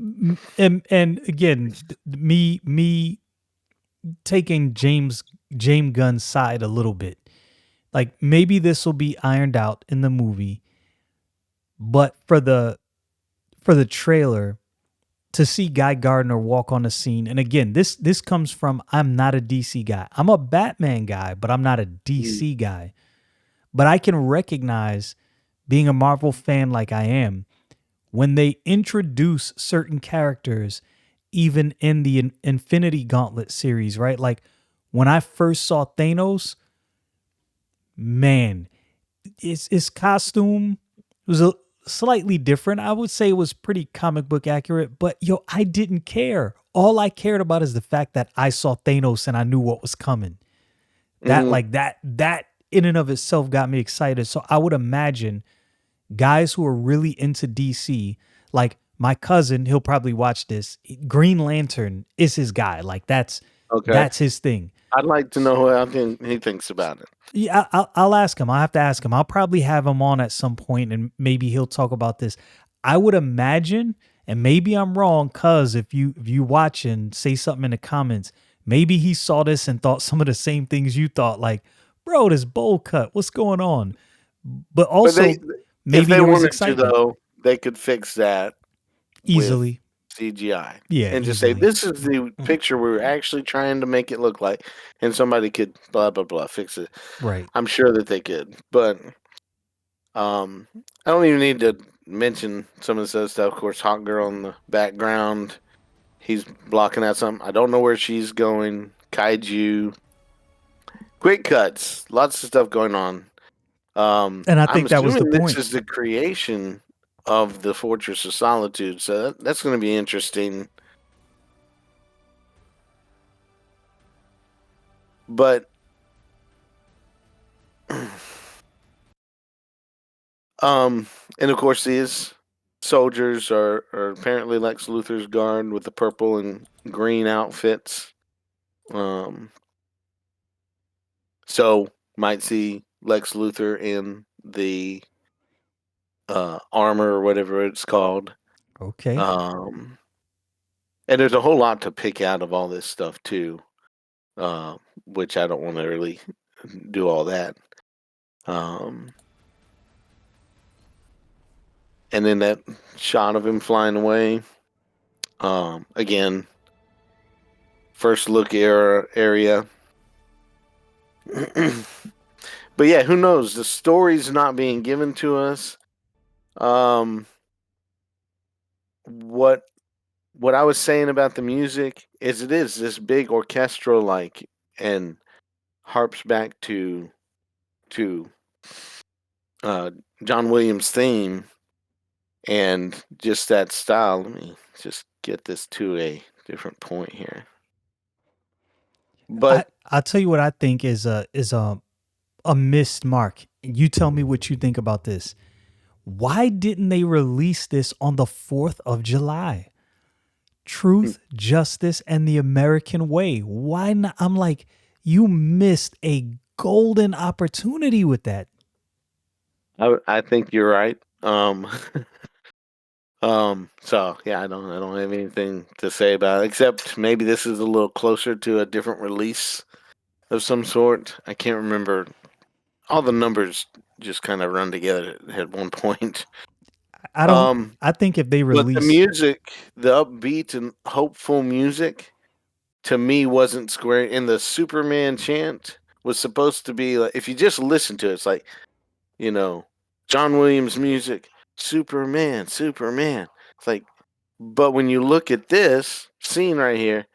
And again, me taking James Gunn's side a little bit. Like maybe this will be ironed out in the movie, but for the trailer to see Guy Gardner walk on the scene, and again, this comes from I'm not a DC guy. I'm a Batman guy, but I'm not a Mm, DC guy. But I can recognize being a Marvel fan like I am when they introduce certain characters even in the Infinity Gauntlet series, right? Like when I first saw Thanos, man, his costume was slightly different. I would say it was pretty comic book accurate, but yo, I didn't care. All I cared about is the fact that I saw Thanos and I knew what was coming. That Hmm. like that in and of itself got me excited. So I would imagine guys who are really into DC, like my cousin, he'll probably watch this. Green Lantern is his guy. Like Okay. that's his thing. I'd like to know how he thinks about it. Yeah, I'll ask him. I'll have to ask him. I'll probably have him on at some point, and maybe he'll talk about this. I would imagine, and maybe I'm wrong, cuz if you watch and say something in the comments, maybe he saw this and thought some of the same things you thought. Like, bro, this bowl cut. What's going on? But But also, if maybe they there was wanted to, excitement though, they could fix that with easily. CGI Yeah, and just say, easily. "This is the picture we were actually trying to make it look like," and somebody could blah blah blah fix it. Right. I'm sure that they could, but I don't even need to mention some of this other stuff. Of course, Hot Girl in the background. He's blocking out something. I don't know where she's going. Kaiju. Quick cuts. Lots of stuff going on. And I I'm think that was the assuming this point. is the creation of the Fortress of Solitude, so that's going to be interesting. But um, and of course these soldiers are apparently Lex Luthor's guard with the purple and green outfits. Um, so might see Lex Luthor in the armor or whatever it's called. Okay. Um, and there's a whole lot to pick out of all this stuff too, uh, which I don't want to really do all that. Um, and then that shot of him flying away. Again, first look area. But yeah, who knows? The story's not being given to us. Um, what what I was saying about the music is it is this big orchestral like and harps back to uh, John Williams' theme and just that style. Let me just get this to a different point here. I But I'll tell you what I think is a missed mark. You tell me what you think about this. Why didn't they release this on the 4th of July? Truth, justice, and the American way. Why not? I'm like, you missed a golden opportunity with that. I think you're right. So yeah, I don't have anything to say about it except maybe this is a little closer to a different release of some sort. I can't remember. All the numbers just kind of run together at one point. I don't. Um, I think if they but the release, music, the upbeat and hopeful music, to me wasn't square. And the Superman chant was supposed to be like if you just listen to it, it's like you know John Williams music, Superman, Superman. It's like, but when you look at this scene right here,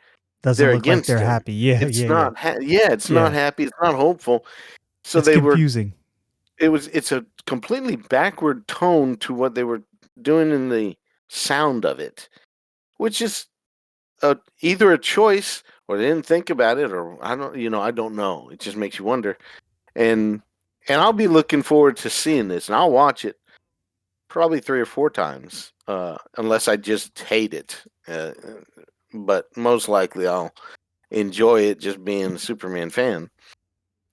doesn't they're look like against they're him. happy. Yeah, It's yeah, yeah, not, yeah, it's not yeah. happy. It's not hopeful. So It's they were. confusing. It's a completely backward tone to what they were doing in the sound of it, which is either a choice or they didn't think about it, or I don't know. It just makes you wonder. And I'll be looking forward to seeing this, and I'll watch it probably 3 or 4 times, unless I just hate it. But most likely I'll enjoy it just being a Superman fan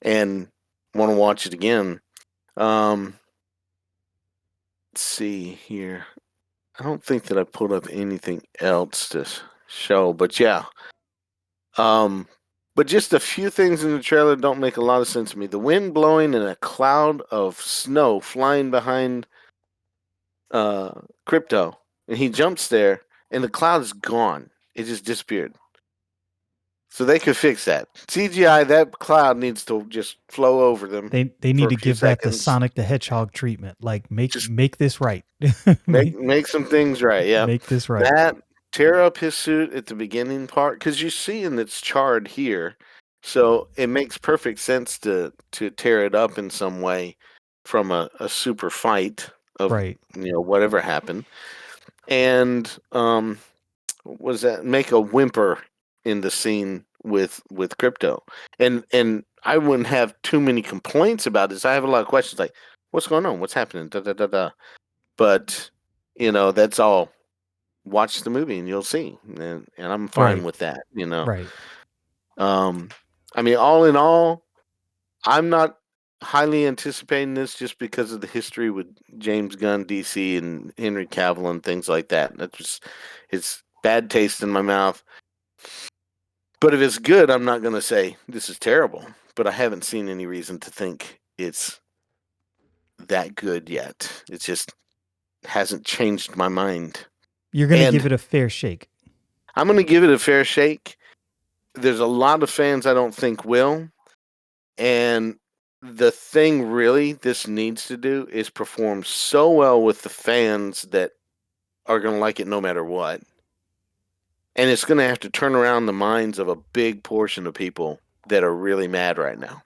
and want to watch it again. Um, let's see here. I don't think that I pulled up anything else to show, but yeah. Um, but just a few things in the trailer don't make a lot of sense to me. The wind blowing and a cloud of snow flying behind uh Crypto, and he jumps there, and the cloud is gone. It just disappeared. So they could fix that. CGI, that cloud needs to just flow over them They for need a to few give that the seconds. Sonic the Hedgehog treatment. Like Just make this right. make make make some things right. Yeah, make this right. that tear up his suit at the beginning part because you see, and it's charred here, so it makes perfect sense to tear it up in some way from a super fight. of Right. whatever happened, and was that make a whimper in the scene with crypto, and I wouldn't have too many complaints about this. I have a lot of questions like, what's going on? What's happening? Da da da da. But that's all. Watch the movie and you'll see, and I'm fine Right. with that. Right. Um, I mean, all in all, I'm not highly anticipating this just because of the history with James Gunn, DC, and Henry Cavill and things like that. That's just it's bad taste in my mouth. But if it's good, I'm not going to say this is terrible. But I haven't seen any reason to think it's that good yet. It just hasn't changed my mind. You're going to give And it a fair shake. I'm going to give it a fair shake. There's a lot of fans I don't think will. And the thing really this needs to do is perform so well with the fans that are going to like it no matter what. And it's going to have to turn around the minds of a big portion of people that are really mad right now.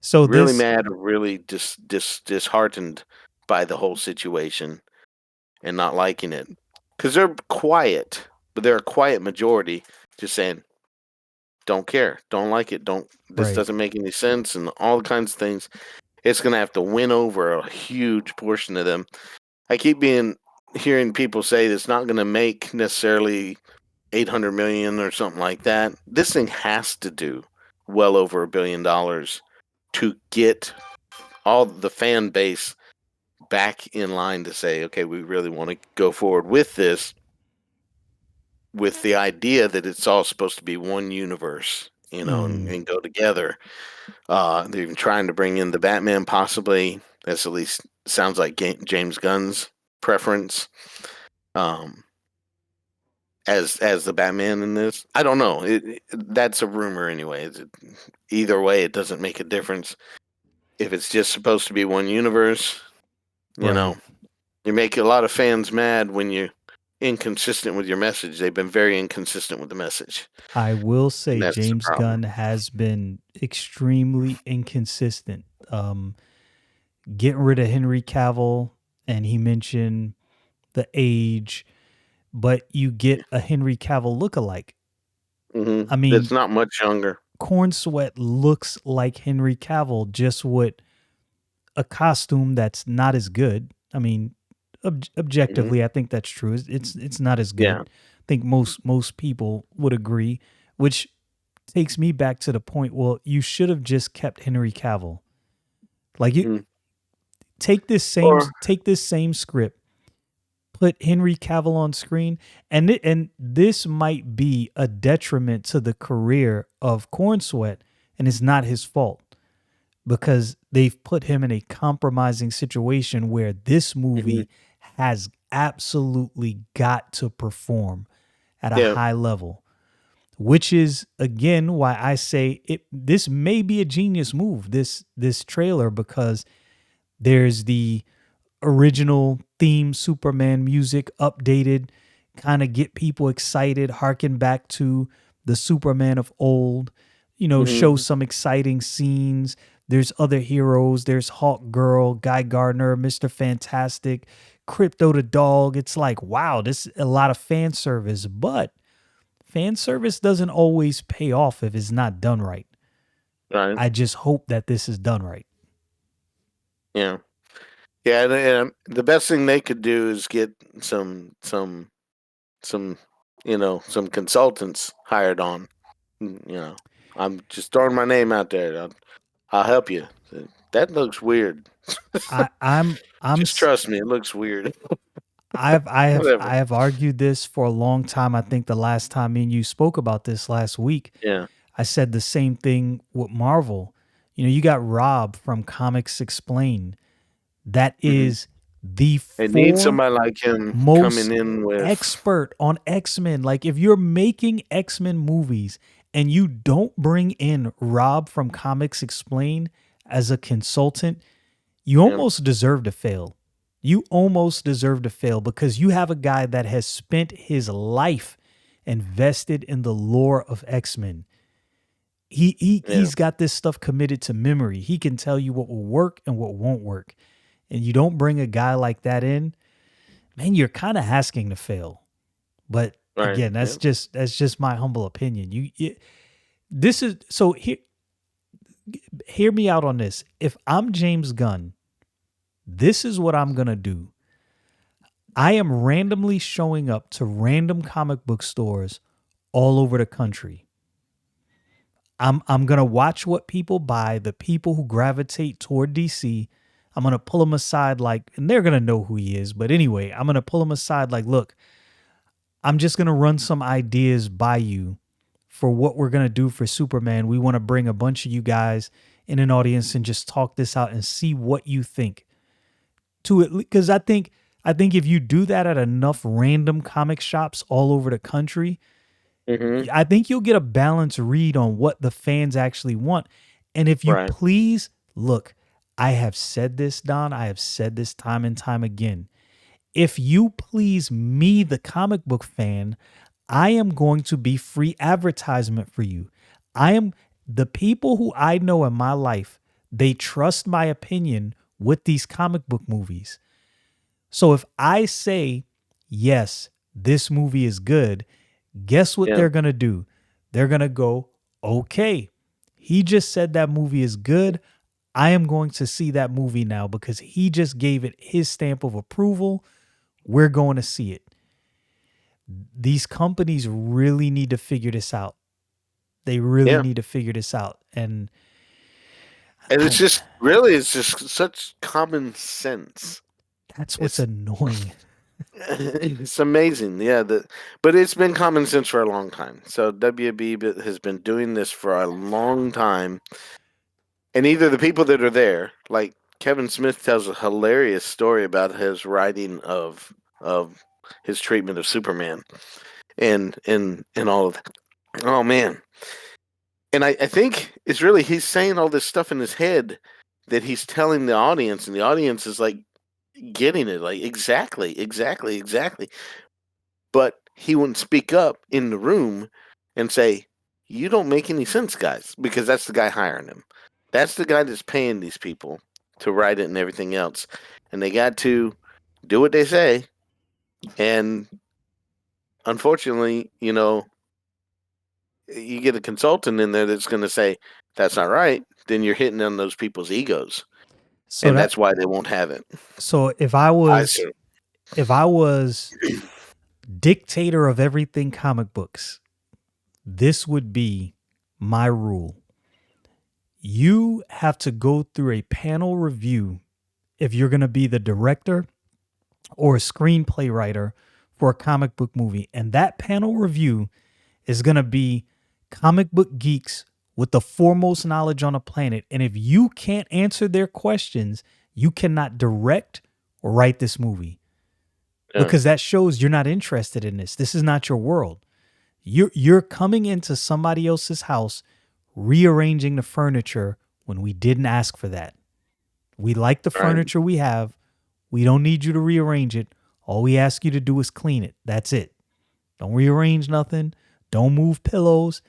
So Really this mad or really disheartened by the whole situation and not liking it. Because they're quiet, but they're a quiet majority just saying, don't care, don't like it, this right. doesn't make any sense, and all kinds of things. It's going to have to win over a huge portion of them. I keep hearing people say it's not going to make necessarily 800 million or something like that. This thing has to do well over $1 billion to get all the fan base back in line to say, okay, we really want to go forward with this, with the idea that it's all supposed to be one universe, Mm, and go together. They're even trying to bring in the Batman, possibly. That's at least sounds like James Gunn's preference. Um, as the Batman in this, I don't know. That's a rumor anyway. Either way, it doesn't make a difference. If it's just supposed to be one universe, you know, right. you make a lot of fans mad when you're inconsistent with your message. They've been very inconsistent with the message, I will and say that's the James problem. Gunn has been extremely inconsistent. Getting rid of Henry Cavill, and he mentioned the age, but you get a Henry Cavill lookalike. I That's mean, not much younger. Corn Sweat looks like Henry Cavill, just with a costume that's not as good. I mean, hmm objectively, I think that's true. It's not as Yeah. good. I think most people would agree, which takes me back to the point. Well, you should have just kept Henry Cavill. Like you hmm Or take this same script, put Henry Cavill on screen, and this might be a detriment to the career of Corn Sweat, and it's not his fault because they've put him in a compromising situation where this hmm movie has absolutely got to perform at a yeah. high level, which is again why I say this may be a genius move, this trailer, because there's the original theme Superman music updated, kind of get people excited, harken back to the Superman of old, show hmm some exciting scenes. There's other heroes. There's Hawk Girl, Guy Gardner, Mr. Fantastic, Crypto the dog. It's like, wow, this is a lot of fan service, but fan service doesn't always pay off if it's not done right. Right. I just hope that this is done right. Yeah. Yeah. And the best thing they could do is get some some consultants hired on. I'm just throwing my name out there. I'll help you. That looks weird. I'm Just trust me, it looks weird. I Whatever. have argued this for a long time. I think the last time me and you spoke about this last week, Yeah. I said the same thing with Marvel. You got Rob from Comics Explained. That hmm is the It needs four somebody like him coming most in with. expert on X-Men. Like if you're making X-Men movies and you don't bring in Rob from Comics Explained as a consultant, you Yeah. almost deserve to fail. You almost deserve to fail because you have a guy that has spent his life invested in the lore of X-Men. Yeah. He's got this stuff committed to memory. He can tell you what will work and what won't work. and you don't bring a guy like that in, man, you're kind of asking to fail. But Right. again, Yeah. that's just my humble opinion. This is so here. Hear me out on this. If I'm James Gunn, this is what I'm gonna do. I am randomly showing up to random comic book stores all over the country. I'm gonna watch what people buy, the people who gravitate toward DC. I'm gonna pull them aside, like, and they're gonna know who he is. But anyway, I'm gonna pull them aside, like, look, I'm just gonna run some ideas by you for what we're gonna do for Superman. We want to bring a bunch of you guys in an audience and just talk this out and see what you think. To it, because I think if you do that at enough random comic shops all over the country, Hmm. I think you'll get a balanced read on what the fans actually want. And if you Right. please look, I have said this, Don. I have said this time and time again. If you please me, the comic book fan, I am going to be free advertisement for you. I am the people who I know in my life, they trust my opinion with these comic book movies. So if I say, yes, this movie is good, guess what Yeah. they're going to do? They're going to go, okay, he just said that movie is good. I am going to see that movie now because he just gave it his stamp of approval. We're going to see it. These companies really need to figure this out. They really Yeah. need to figure this out. And And it's I, just really, it's just such common sense. that's what's It's annoying. it's amazing. Yeah. But it's been common sense for a long time. So WB has been doing this for a long time. And either the people that are there, like Kevin Smith tells a hilarious story about his writing of his treatment of Superman and all of that. Oh man. And I think it's really he's saying all this stuff in his head that he's telling the audience, and the audience is like getting it, like exactly, exactly, exactly. But he wouldn't speak up in the room and say, "You don't make any sense, guys," because that's the guy hiring him. That's the guy that's paying these people to write it and everything else, and they got to do what they say. And unfortunately, you get a consultant in there that's going to say that's not right, then you're hitting on those people's egos, So and that that's why they won't have it. so I assume. if I was dictator of everything comic books, this would be my rule. You have to go through a panel review if you're going to be the director or a screenplay writer for a comic book movie. And that panel review is going to be comic book geeks with the foremost knowledge on the planet. And if you can't answer their questions, you cannot direct or write this movie Yeah. because that shows you're not interested in this. This is not your world. You're coming into somebody else's house, rearranging the furniture when we didn't ask for that. We like the Right. furniture we have. We don't need you to rearrange it. All we ask you to do is clean it. That's it. Don't rearrange nothing. Don't move pillows.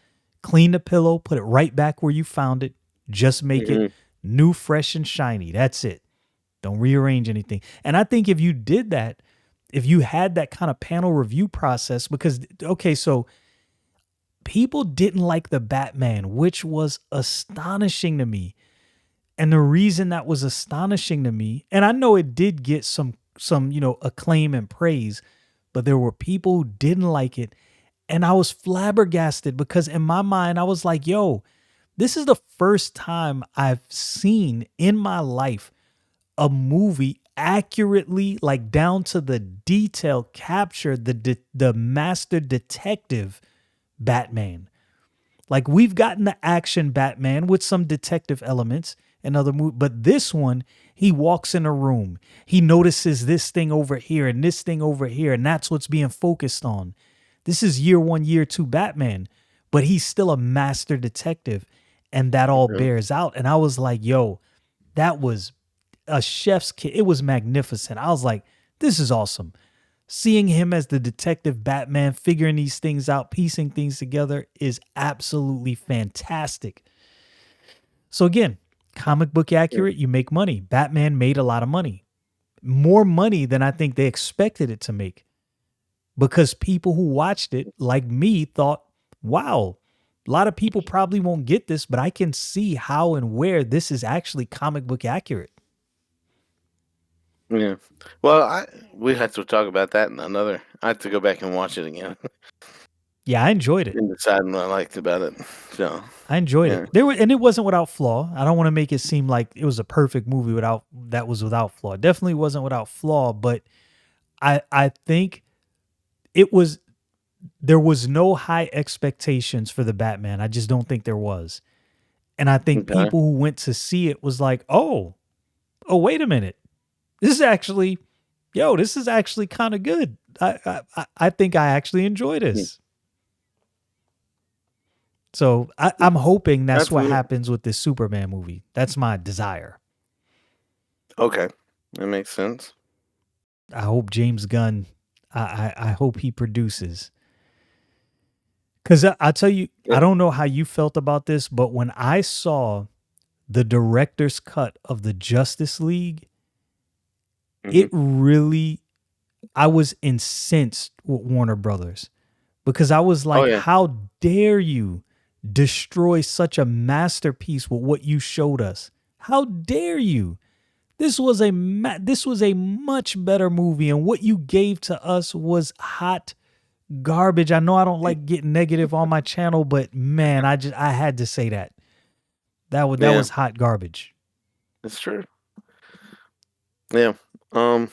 Clean the pillow, put it right back where you found it. Just make it Hmm. new, fresh, and shiny. That's it. Don't rearrange anything. And I think if you did that, if you had that kind of panel review process, because, okay, so people didn't like the Batman, which was astonishing to me. And the reason that was astonishing to me, and I know it did get some, acclaim and praise, but there were people who didn't like it. And I was flabbergasted because in my mind, I was like, yo, this is the first time I've seen in my life a movie accurately, like down to the detail, capture the master detective Batman. Like we've gotten the action Batman with some detective elements and other movies, but this one, he walks in a room, he notices this thing over here and this thing over here, and that's what's being focused on. This is year one, year two Batman, but he's still a master detective, and that all Yeah. bears out. And I was like, yo, that was a chef's kiss. It was magnificent. I was like, this is awesome. Seeing him as the detective Batman, figuring these things out, piecing things together is absolutely fantastic. So again, comic book Yeah. accurate, you make money. Batman made a lot of money. more money than I think they expected it to make, because people who watched it, like me, thought, wow, a lot of people probably won't get this, but I can see how and where this is actually comic book accurate. Yeah. Well, we have to talk about that in another. I have to go back and watch it again Yeah, I enjoyed it. and decide what I liked about it. So, I enjoyed yeah. it. And it wasn't without flaw. I don't want to make it seem like it was a perfect movie without flaw. It definitely wasn't without flaw, but I think it was there was no high expectations for the Batman. I just don't think there was. And I think Okay. people who went to see it was like, oh, wait a minute. This is actually, this is actually kind of good. I think I actually enjoy Hmm. this. So I'm hoping that's That's what weird. happens with this Superman movie. That's my desire. Okay. That makes sense. I hope James Gunn. I hope he produces. Because I tell you, Yeah. I don't know how you felt about this, but when I saw the director's cut of the Justice League, Hmm. it really, I was incensed with Warner Brothers, because I was Oh like, yeah. how dare you destroy such a masterpiece with what you showed us? How dare you? This was a much better movie, and what you gave to us was hot garbage. I know I don't like getting negative on my channel, but man, I had to say that. That Yeah. was hot garbage. It's true. Yeah. Um.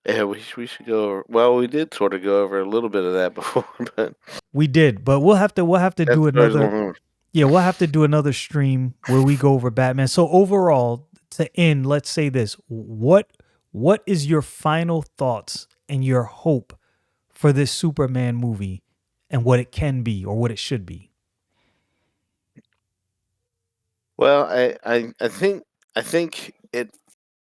Yeah. We should go over. Well, we did sort of go over a little bit of that before, but We did, but we'll have to that's do what I was another. going on. Yeah, we'll have to do another stream where we go over Batman. So overall, to end, let's say this: what is your final thoughts and your hope for this Superman movie, and what it can be or what it should be? Well, I think it.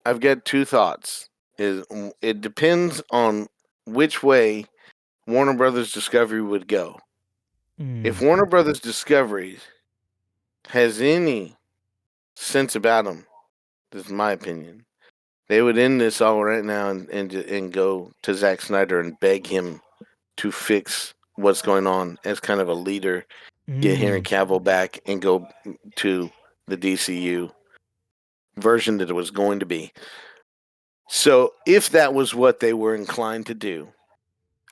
I've got two thoughts. It depends on which way Warner Brothers Discovery would go. If Mm, Warner Brothers Discovery has any sense about them, this is my opinion, they would end this all right now and go to Zack Snyder and beg him to fix what's going on as kind of a leader, get Henry mm, Cavill back, and go to the DCU version that it was going to be. So if that was what they were inclined to do,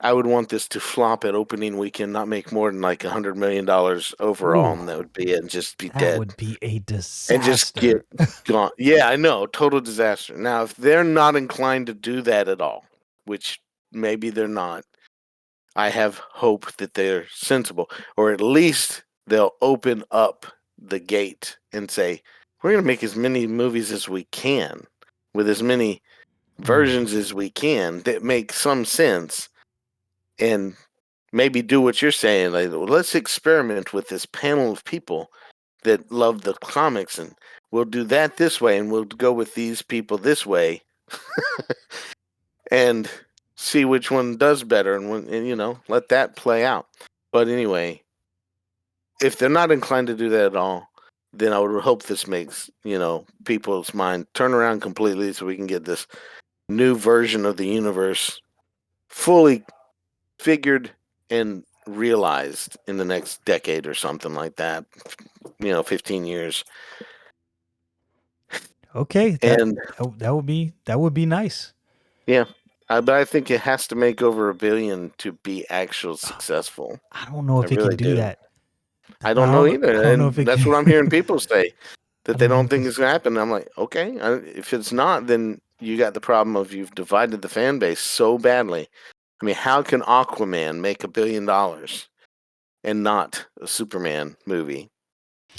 I would want this to flop at opening weekend, not make more than like $100 million overall, ooh, and that would be it, and just be that dead would be a and just get disaster. gone. Yeah, I know, total disaster. Now, if they're not inclined to do that at all, which maybe they're not, I have hope that they're sensible, or at least they'll open up the gate and say, we're going to make as many movies as we can with as many Mm, versions as we can that make some sense, and maybe do what you're saying. Like, well, let's experiment with this panel of people that love the comics, and we'll do that this way, and we'll go with these people this way, and see which one does better, and let that play out. But anyway, if they're not inclined to do that at all, then I would hope this makes people's mind turn around completely, so we can get this new version of the universe fully figured and realized in the next decade or something like that. 15 years. okay, And that would be nice. yeah, but I think it has to make over $1 billion to be actual Ah, successful. I don't know I if it can really do do. that. I I don't know don't know. I either, don't know if and it that's can. what I'm hearing people say, I that they don't know don't if think it's. it's gonna happen. I'm like, okay, if it's not, then you got the problem of you've divided the fan base so badly. I mean, how can Aquaman make $1 billion and not a Superman movie?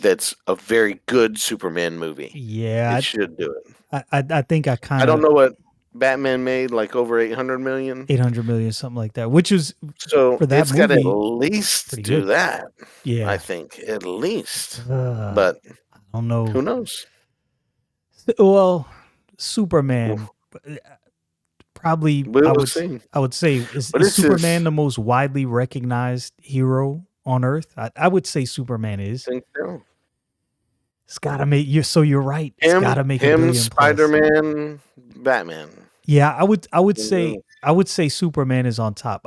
That's a very good Superman movie. It Yeah, should do it. I think I I kind don't of know what Batman made, like over 800 million. 800 million, something like that, which is So for that it's got to at movie least pretty do good. that. I Yeah. think at least, I but don't know. who knows? Well, Superman, probably We will see. I would say But is this Superman is, the most widely recognized hero on Earth? I would say Superman is. I think so. It's gotta make you. So you're right. It's Him, gotta make a him, billion Spider plus. Man, Batman. Yeah, Yeah. I would say Superman is on top.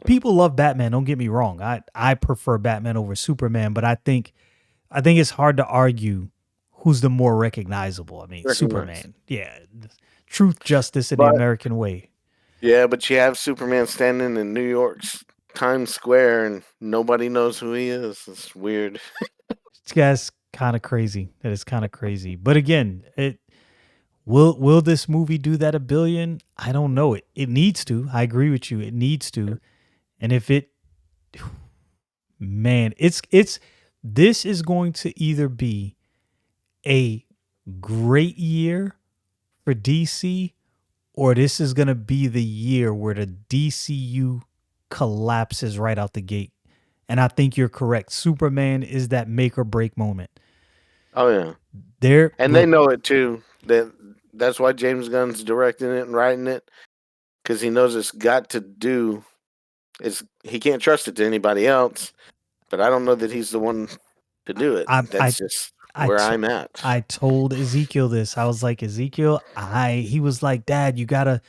People love Batman. Don't get me wrong. I prefer Batman over Superman, but I think it's hard to argue who's the more recognizable. I mean, Recognize. Superman. Yeah, truth, justice, in the But American way. yeah, but you have Superman standing in New York's Times Square and nobody knows who he is. It's weird. That's kind of crazy. That is kind of crazy. But again, it will this movie do that a billion? I don't know. It needs to. I agree with you. It needs to. And if it, man, it's this is going to either be a great year for DC, or this is going to be the year where the DCU collapses right out the gate. And I think you're correct. Superman is that make or break moment. Oh yeah, There, and they look, know it too. That's why James Gunn's directing it and writing it because he knows it's got to do. It's he can't trust it to anybody else. But I don't know that he's the one to do it. I, I, That's just I, where to, I'm at. I told Ezekiel this. I was like, Ezekiel, he was like, Dad, you gotta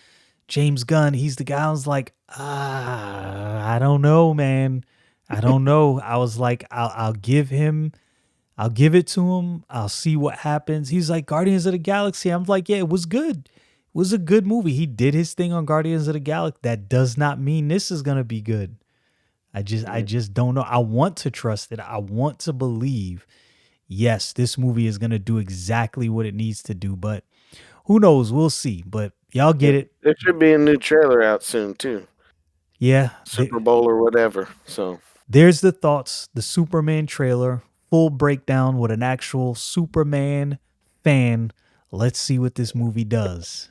James Gunn. He's the guy. I was like, I don't know, man. I don't know. I was like, I'll give it to him. I'll see what happens. He's like, Guardians of the Galaxy. I'm like, yeah, it was good. It was a good movie. He did his thing on Guardians of the Galaxy. That does not mean this is gonna be good. I Mhm. just don't know. I want to trust it. I want to believe, yes, this movie is gonna do exactly what it needs to do. But who knows? We'll see. But y'all Yeah, get it. there should be a new trailer out soon too, Yeah, Super Bowl or whatever. So there's the thoughts, the Superman trailer, full breakdown with an actual Superman fan. Let's see what this movie does.